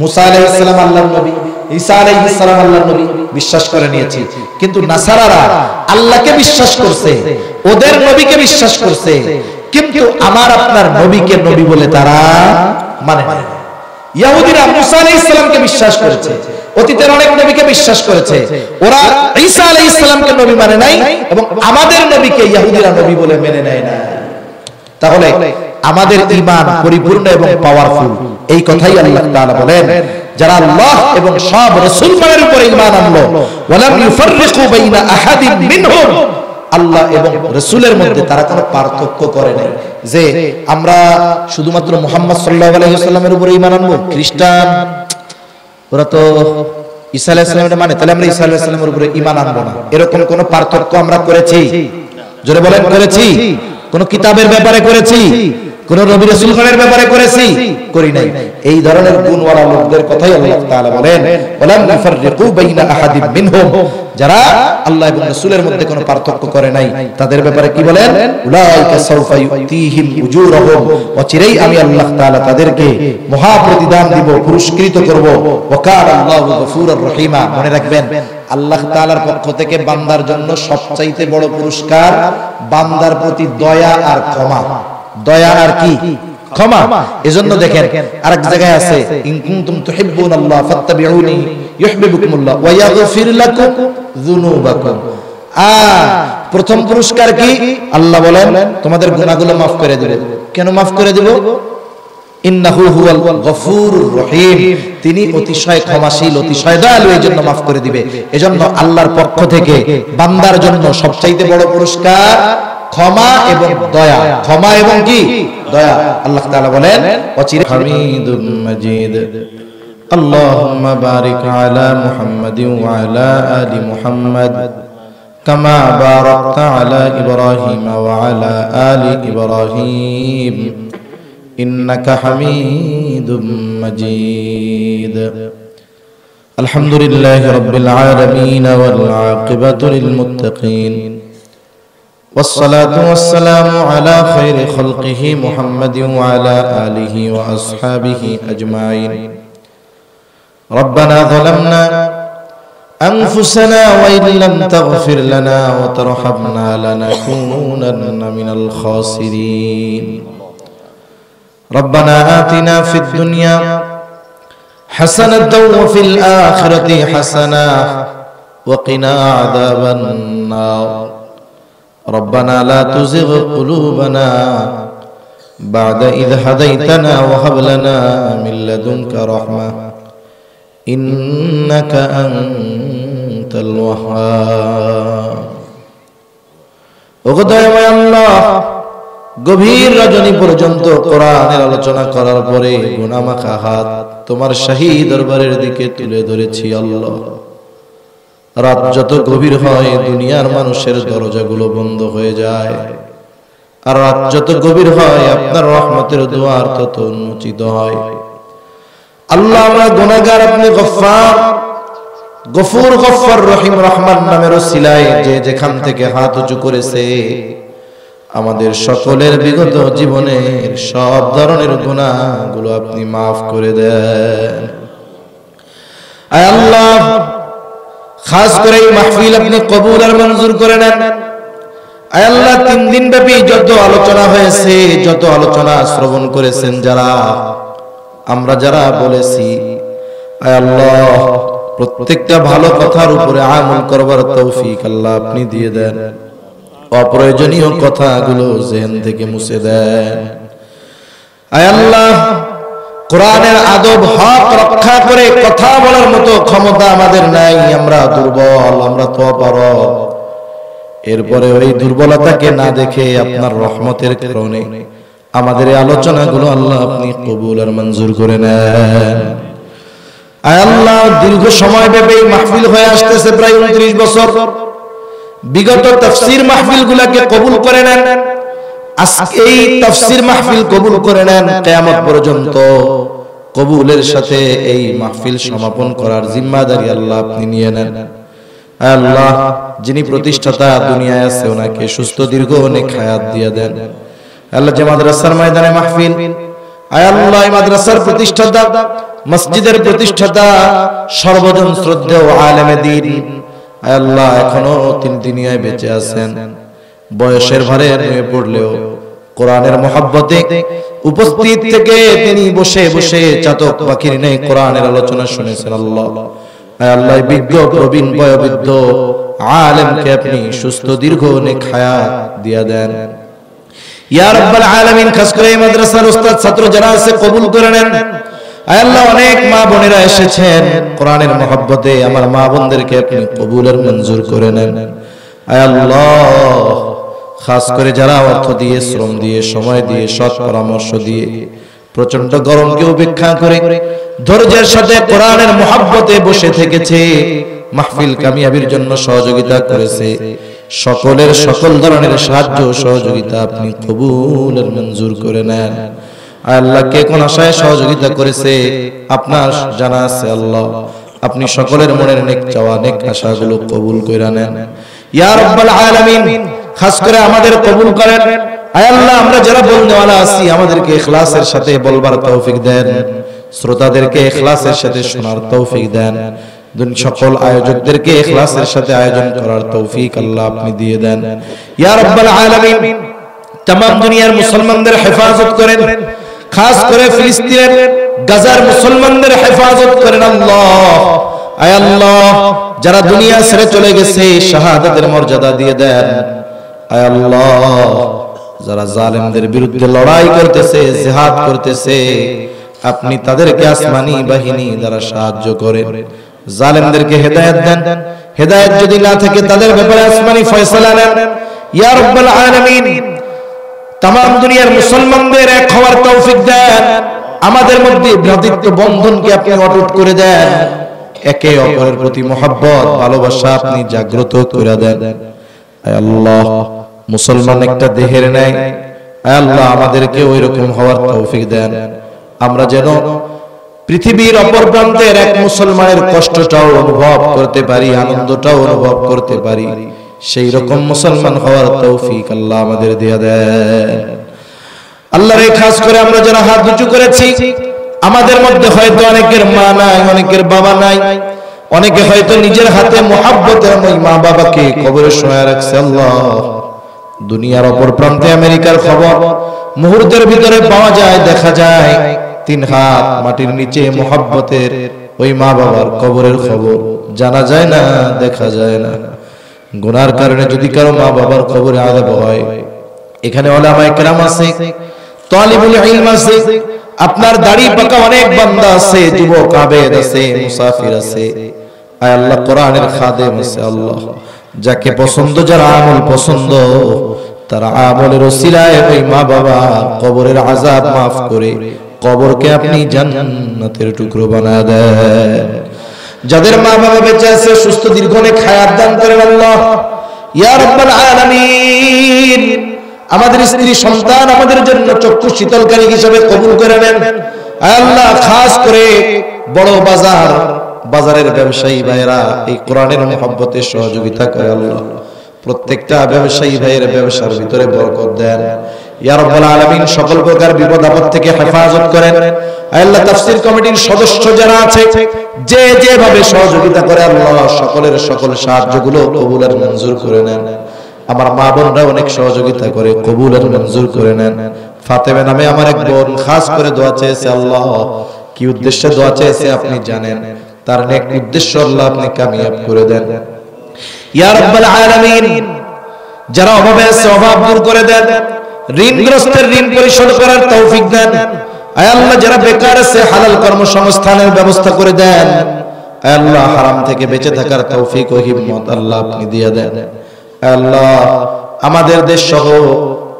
মুসা আলাইহিস সালাম আল্লাহর নবী, ঈসা আলাইহিস সালাম আল্লাহর নবী, বিশ্বাস করে নিয়েছি। কিন্তু নাসারারা আল্লাহকে বিশ্বাস করছে, ওদের নবীকে বিশ্বাস করছে, কিন্তু আমার আপনার নবীকে নবী বলে তারা মানে না। ইহুদিরা মুসা আলাইহিস সালামকে বিশ্বাস করেছে, অতীতের অনেক নবীকে বিশ্বাস করেছে, ওরা ঈসা আলাইহিস সালামকে নবী মানে নাই, এবং আমাদের নবীকে ইহুদিরা নবী বলে মেনে নেয় না। তাহলে আমাদের ঈমান পরিপূর্ণ এবং পাওয়ারফুল, এই কথাই আল্লাহ তাআলা বলেন যারা আল্লাহ এবং সব রাসূলগণের উপরে ঈমান আনলো, ওয়ালাম ইউফাররিকু বাইনা আহাদিন মিনহুম, আল্লাহ এবং রাসূলের মধ্যে তারা কোনো পার্থক্য করে নাই যে আমরা শুধুমাত্র মুহাম্মদ সাল্লাল্লাহু আলাইহি ওয়াসাল্লামের উপরে ঈমান আনবো, খ্রিস্টান ওরা তো ঈসা আলাইহিস সালামের মানে, তাহলে আমরা ঈসা আলাইহিস সালামের উপরে ঈমান আনবো না। এরকম কোন পার্থক্য আমরা করেছি? জোরে বলেন করেছি? কোন কিতাবের ব্যাপারে করেছি? কোন নবী রাসূলগণের ব্যাপারে করেছি? করি নাই। এই ধরনের গুণওয়ালা লোকদের কথাই আল্লাহ তাআলা বলেন ওয়ালাম ইউফাররিকু বাইনা আহাদিন মিনহুম, যারা আল্লাহ এবং রাসূলের মধ্যে কোনো পার্থক্য করে নাই, তাদের ব্যাপারে কি বলেন? উলাইকা সাওফা ইউতিহিম উজুরহুম, অচিরেই আমি আল্লাহ তাআলা তাদেরকে মহা প্রতিদান দিব, পুরস্কৃত করব। ওয়া কানা আল্লাহু গফুরুর রহিমা। মনে রাখবেন আল্লাহ তাআলার পক্ষ থেকে বান্দার জন্য সবচাইতে বড় পুরস্কার বান্দার প্রতি দয়া আর ক্ষমা। দয়া আর কি? ক্ষমা। এজন্য দেখেন আরেক জায়গায় আছে ইন কুনতুম তুহিব্বুনাল্লাহ ফাত্তাবিউনি ইউহিব্বুকুমুল্লাহ ওয়া ইয়াগফির লাকুম যুনুবাকুম। প্রথম পুরস্কার কি? আল্লাহ বলেন তোমাদের গুনাহগুলো maaf করে দেব। কেন maaf করে দেব? ইন্নাহু হুয়াল গফুরুর রহিম, তিনি অতিশয় ক্ষমাশীল, অতিশয় দয়ালু, এজন্য maaf করে দিবে। এজন্য আল্লাহর পক্ষ থেকে বান্দার জন্য সবচাইতে বড় পুরস্কার ক্ষমা এবং দয়া। ক্ষমা এবং কি? দয়া। আল্লাহ তাআলা বলেন হামিদুম মাজিদ। আল্লাহুম্মা বারিক আলা মুহাম্মাদিন ওয়া আলা আলি মুহাম্মাদ কামা বারাকতা আলা ইব্রাহিম ওয়া আলা আলি ইব্রাহিম ইন্নাকা হামিদুম মাজিদ। আলহামদুলিল্লাহি রাব্বিল আলামিন ওয়াল আকিবাতু লিল মুত্তাকিন والصلاة والسلام على خير خلقه محمد وعلى آله وأصحابه أجمعين. ربنا ظلمنا أنفسنا وإن لم تغفر لنا وترحمنا لنكونن من الخاسرين. ربنا آتنا في الدنيا حسنة وفي الآخرة حسنة وقنا عذاب النار. ربنا لا تزغ قلوبنا بعد إذ هديتنا وهب لنا من لدنك رحمة إنك أنت الوهاب. ওগোদয়াময় আল্লাহ, গভীর রজনী পর্যন্ত কোরআনের আলোচনা করার পরে গুনাহমাখা হাত তোমার শাহী দরবারের দিকে তুলে ধরেছি আল্লাহ। রাত যত গভীর হয় দুনিয়ার মানুষের দরজাগুলো বন্ধ হয়ে যায়, আর রাত যত গভীর হয় আপনার রহমতের দুয়ার তত উন্মোচিত হয়। আল্লাহ, আমরা গুনাহগার, আপনি গফফার, গফুর, গফফার, রহিম, রহমান নামের ওসিলায় যে যেখান থেকে হাত উঁচু করেছে আমাদের সকলের বিগত জীবনের সব ধরনের গুনাহগুলো আপনি মাফ করে দেন। আয় আল্লাহ, খাস করে এই মাহফিল আপনি কবুল আর মঞ্জুর করে নেন। আয় আল্লাহ, 3 দিন ব্যাপী যত আলোচনা হয়েছে, যত আলোচনা শ্রবণ করেছেন যারা, আমরা যারা বলেছি, আয় আল্লাহ প্রত্যেকটা ভালো কথার উপরে আমল করবার তৌফিক আল্লাহ আপনি দিয়ে দেন। অপ্রয়োজনীয় কথাগুলো জেহেন থেকে মুছে দেন। আয় আল্লাহ, কোরআনের আদব হক রক্ষা করে কথা বলার মতো ক্ষমতা আমাদের নাই, আমরা দুর্বল, আমরা তো অপারগ। এরপরে ওই দুর্বলতাকে না দেখে আপনার রহমতের কারণে আমাদের এই আলোচনাগুলো আল্লাহ আপনি কবুল আর মঞ্জুর করে নেন। আয় আল্লাহ, দীর্ঘ সময় ব্যাপী মাহফিল হয়ে আসতেছে, প্রায় 29 বছর। বিগত তাফসীর মাহফিলগুলোকে কবুল করে নেন। আজকে এই তাফসীর মাহফিল কবুল করে নেন। কিয়ামত পর্যন্ত কবুলের সাথে এই মাহফিল সমাপন করার জিম্মাদারি আল্লাহ আপনি নিয়ে নেন। আল্লাহ, যিনি প্রতিষ্ঠাতা দুনিয়ায় আছে ওনাকে সুস্থ দীর্ঘ অনেক হায়াত দিয়ে দেন। আল্লাহ, যে মাদ্রাসার ময়দানে মাহফিল, আয় আল্লাহ এই মাদ্রাসার প্রতিষ্ঠাতা, মসজিদের প্রতিষ্ঠাতা, সর্বজন শ্রদ্ধেয় আলেমে দ্বীন, আয় আল্লাহ এখনো তিনি দুনিয়ায় বেঁচে আছেন। বয়সের ভারে নুয়ে পড়লেও কোরআনের মহব্বতে উপস্থিত থেকে তিনি বসে বসে চাতক পাখির নেই কোরআনের আলোচনা শুনেছেন। আল্লাহ, আয় আল্লাহ বিজ্ঞ প্রবীণ বয়োবৃদ্ধ আলেমকে আপনি সুস্থ দীর্ঘ অনেক হায়াত দিয়া দেন। ইয়া রাব্বাল আলামিন, খাস করে এই মাদ্রাসার উস্তাদ ছাত্র যারা আছে কবুল করে নেন। আয় আল্লাহ, অনেক মা বোনেরা এসেছেন কোরআনের মহব্বতে, আমার মা বোনদেরকে আপনি কবুল আর মঞ্জুর করে নেন। আয় আল্লাহ, খাস করে যারা অর্থ দিয়ে, শ্রম দিয়ে, সময় দিয়ে, সৎ পরামর্শ দিয়ে প্রচন্ড গরমকে উপেক্ষা করে ধৈর্যের সাথে কোরআনের মহব্বতে বসে থেকেছে, মাহফিল কামিয়াবির জন্য সহযোগিতা করেছে, সকলের সকল ধরনের সাহায্য সহযোগিতা আপনি কবুল আর মঞ্জুর করে নেন। আল্লাহ, কে কোন আশায় সহযোগিতা করেছে আপনার জানা আছে। আল্লাহ, আপনি সকলের মনের নেক চাওয়া, নেক আশাগুলো কবুল করে নেন। ইয়া রাব্বাল আলামিন, খাস করে আমাদের কবুল করেন। আয় আল্লাহ, আমরা যারা বলনেওয়ালা আছি আমাদেরকে ইখলাসের সাথে বলবার তৌফিক দেন, শ্রোতাদেরকে ইখলাসের সাথে শোনার তৌফিক দেন, সকল আয়োজকদেরকে ইখলাসের সাথে আয়োজন করার তৌফিক আল্লাহ আপনি দিয়ে দেন। ইয়া রাব্বাল আলামিন, तमाम দুনিয়ার মুসলমানদের হেফাজত করেন, খাস করে ফিলিস্তিনের গাজার মুসলমানদের হেফাজত করেন। আল্লাহ, আয় আল্লাহ যারা দুনিয়া ছেড়ে চলে গেছে শাহাদাতের মর্যাদা দিয়ে দেন। আয় আল্লাহ যারা জালেমদের বিরুদ্ধে লড়াই করতেছে, জিহাদ করতেছে, আপনি তাদেরকে আসমানি বাহিনী দ্বারা সাহায্য করেন। জালেমদেরকে হেদায়েত দেন, হেদায়েত যদি না থাকে তাদের ব্যাপারে আসমানি ফয়সালা নেন ইয়া রাব্বাল আলামিন। তাম দুনিয়ার মুসলমানদের এক হওয়ার তৌফিক দেন। আমাদের মধ্যে ভ্রাতৃত্ব বন্ধনকে আপনি অটুট করে দেন। একে অপরের প্রতি মহব্বত ভালোবাসা আপনি জাগ্রত করে দেন। আয় আল্লাহ মুসলমান একটা দেহের ন্যায়, আয় আল্লাহ আমাদেরকে ওই রকম হওয়ার তৌফিক দেন। আমরা যেন পৃথিবীর অপর প্রান্তের এক মুসলমানের কষ্টটাও অনুভব করতে পারি, আনন্দটাও অনুভব করতে পারি। সেই রকম মুসলমান হওয়ার তৌফিক আল্লাহ আমাদের দিয়ে দেন। আল্লাহ রে খাস করে আমরা যারা হাত উঁচু করেছি, আমাদের মধ্যে হয়তো অনেকের মা নাই, অনেকের বাবা নাই, অনেকে হয়তো নিজের হাতে মুহাব্বতের মা বাবাকে কবরে শোয়া রাখছে। আল্লাহ দুনিয়ার অপর প্রান্তে আমেরিকার খবর মুহূর্তের ভিতরে পাওয়া যায়, দেখা যায় 3 হাত মাটির নিচে মুহাব্বতের ওই মা বাবার কবরের খবর জানা যায় না, দেখা যায় না। গুনার কারণে যদি কারো মা বাবার কবরে আযাব হয়, এখানে উলামায়ে কেরাম আছে, তালিবুল ইলম আছে, আপনার দাড়ি পাকা অনেক বান্দা আছে, যুবক আবেদ আছে, মুসাফির আছে, আয় আল্লাহ কোরআনের খাদেম আছে। আল্লাহ যাকে পছন্দ, যার আমল পছন্দ, তার আমলের ওসিলায় ওই মা বাবা কবরের আযাব মাফ করে কবরকে আপনি জান্নাতের টুকরো বানায় দেন। যাদের মা বাবা বেঁচে আছে সুস্থ দীর্ঘনেক হায়াত দান করেন আল্লাহ ইয়া রাব্বাল আলামিন। আমাদের স্ত্রী সন্তান আমাদের জন্য চক্ষু শীতলকারী হিসেবে কবুল করে নেন আল্লাহ। খাস করে বড় বাজারের ব্যবসায়ী ভাইরা এই কোরআনের মহব্বতে সহযোগিতা করে আল্লাহ। প্রত্যেকটা ব্যবসায়ী ভাইয়ের ব্যবসার ভিতরে বরকত দেন ইয়া রাব্বাল আলামিন। সকল প্রকার বিপদ আপদ থেকে হেফাজত করেন আল্লাহ। তাফসীর কমিটির সদস্য যারা আছে, যে যেভাবে সহযোগিতা করে আল্লাহ, সকলের সকল সাহায্যগুলো কবুল আর মঞ্জুর করে নেন। আমার মা বোনরা অনেক সহযোগিতা করে, কবুল আর মঞ্জুর করে নেন। ফাতেমা নামে আমার এক বোন খাস করে দোয়া চেয়েছে, আল্লাহ কি উদ্দেশ্যে দোয়া চেয়েছে আপনি জানেন, তার নেক উদ্দেশ্য আল্লাহ আপনি কামিয়াব করে দেন ইয়া রাব্বাল আলামিন। যারা অভাবে আছে অভাব দূর করে দেন, ঋণগ্রস্তের ঋণ পরিশোধ করার তৌফিক দেন আয় আল্লাহ। যারা বেকার আছে হালাল কর্মসংস্থানের ব্যবস্থা করে দেন আয় আল্লাহ। হারাম থেকে বেঁচে থাকার তৌফিক ও হিম্মত আল্লাহ আপনি দিয়ে দেন আল্লাহ। আমাদের দেশ সহ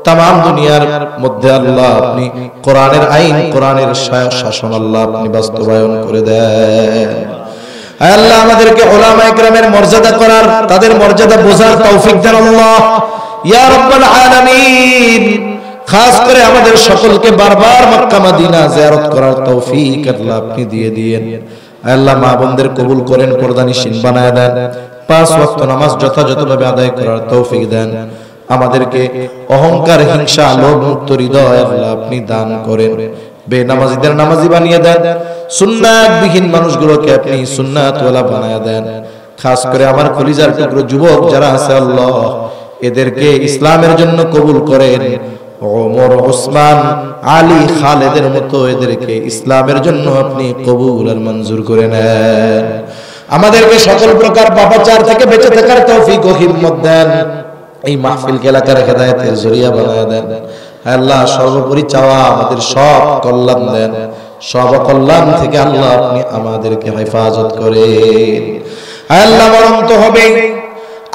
তাম দুনিয়ার মধ্যে আল্লাহ আপনি কোরআনের আইন, কোরআনের শাসন আল্লাহ আপনি বাস্তবায়ন করে দেন আল্লাহ। আমাদেরকে উলামায়ে কেরামের মর্যাদা করার, তাদের মর্যাদা বোঝার তৌফিক দেন আল্লাহ ইয়া রাব্বাল আলামিন। খাস করে আমাদের সকলকে বারবার মক্কা মদিনা জিয়ারত করার তৌফিক আল্লাহ আপনি দিয়ে দিয়েন আল্লাহ। মা বোনদের কবুল করেন, পর্দানিশীন বানায় দেন, 5 ওয়াক্ত নামাজ যথাযথভাবে আদায় করার তৌফিক দেন। আমাদেরকে অহংকার, হিংসা, লোভ মুক্ত হৃদয় আল্লাহ আপনি দান করেন। বেনামাজিদের নামাজি বানিয়ে দেন, সুন্নাতবিহীন মানুষগুলোকে আপনি সুন্নাতওয়ালা বানায় দেন। খাস করে আমার কলিজার টুকরো যুবক যারা আছে আল্লাহ, এদেরকে ইসলামের জন্য কবুল করেন। ওমর, ওসমান, আলী, খালেদের মতো এদেরকে ইসলামের জন্য আপনি কবুল আর মঞ্জুর করে নেন। আমাদেরকে সকল প্রকার পাপাচার থেকে বেঁচে থাকার তৌফিক ও হিম্মত দেন। এই মাহফিলকে এলাকার হেদায়েতের জরিয়া বানায় দেন আল্লাহ। সর্বোপরি চাওয়া আমাদের সব কল্যাণ দেন, সব কল্যাণ থেকে আল্লাহ আপনি আমাদেরকে হেফাজত করেন আল্লাহ। মরণ তো হবে,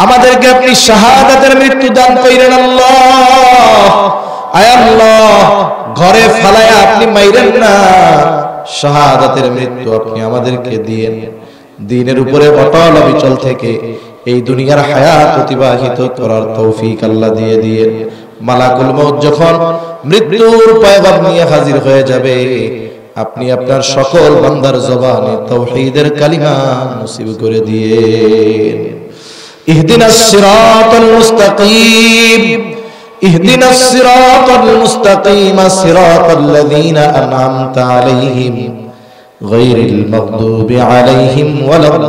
আমাদেরকে আপনি শাহাদাতের মৃত্যু দান করেন আল্লাহ। আয় আল্লাহ ঘরে ফালায়া আপনি মাইরেন না, শাহাদাতের মৃত্যু আপনি আমাদেরকে দিয়েন। দ্বীনের উপরে অটল অবিচল থেকে এই দুনিয়ার হায়াত অতিবাহিত করার তৌফিক আল্লাহ দিয়ে দিয়েন। মালাকুল মউত যখন মৃত্যুর পয়গাম নিয়ে হাজির হয়ে যাবে, আপনি আপনার সকল বান্দার জবানে তাওহীদের কালিমা নসিব করে দিয়েন। ইহদিনাস সিরাতাল মুস্তাকিম, ইহদিনাস সিরাতাল মুস্তাকিম, সিরাতাল লাযীনা আন'আমতা আলাইহিম গায়রিল মাগদুবি আলাইহিম ওয়ালাদ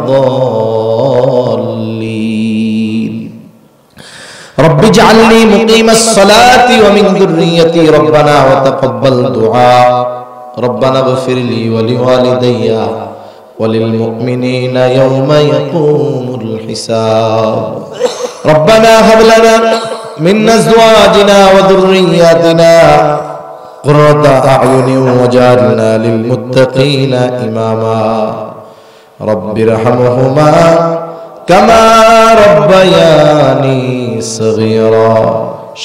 দাল্লিন। رب اجعلني مقيم الصلاة ومن ذريتي ربنا وتقبل دعاء ربنا اغفر لي ولوالدي وللمؤمنين يوم يقوم الحساب ربنا هب لنا من أزواجنا وذرياتنا قرة أعين واجعلنا للمتقين إماما رب ارحمهما كما ربياني صغيرا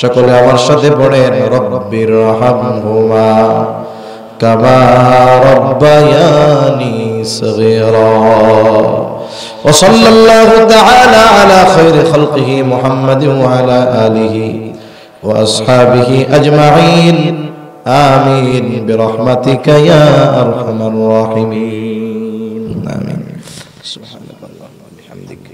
সকলে আমার সাথে পড়েন রব্বির রহমহুমা কামা রব্বায়ানি সগীরা ওয়া সাল্লাল্লাহু তাআলা আলা খায়রি খালকিহি মুহাম্মাদিন ওয়া আলা আলিহি ওয়া আসহাবিহি আজমাইন আমিন বিরহমাতিকা ইয়া আরহামার রাহিমিন আমিন সুবহানাল্লাহি ওয়া বিহামদিহি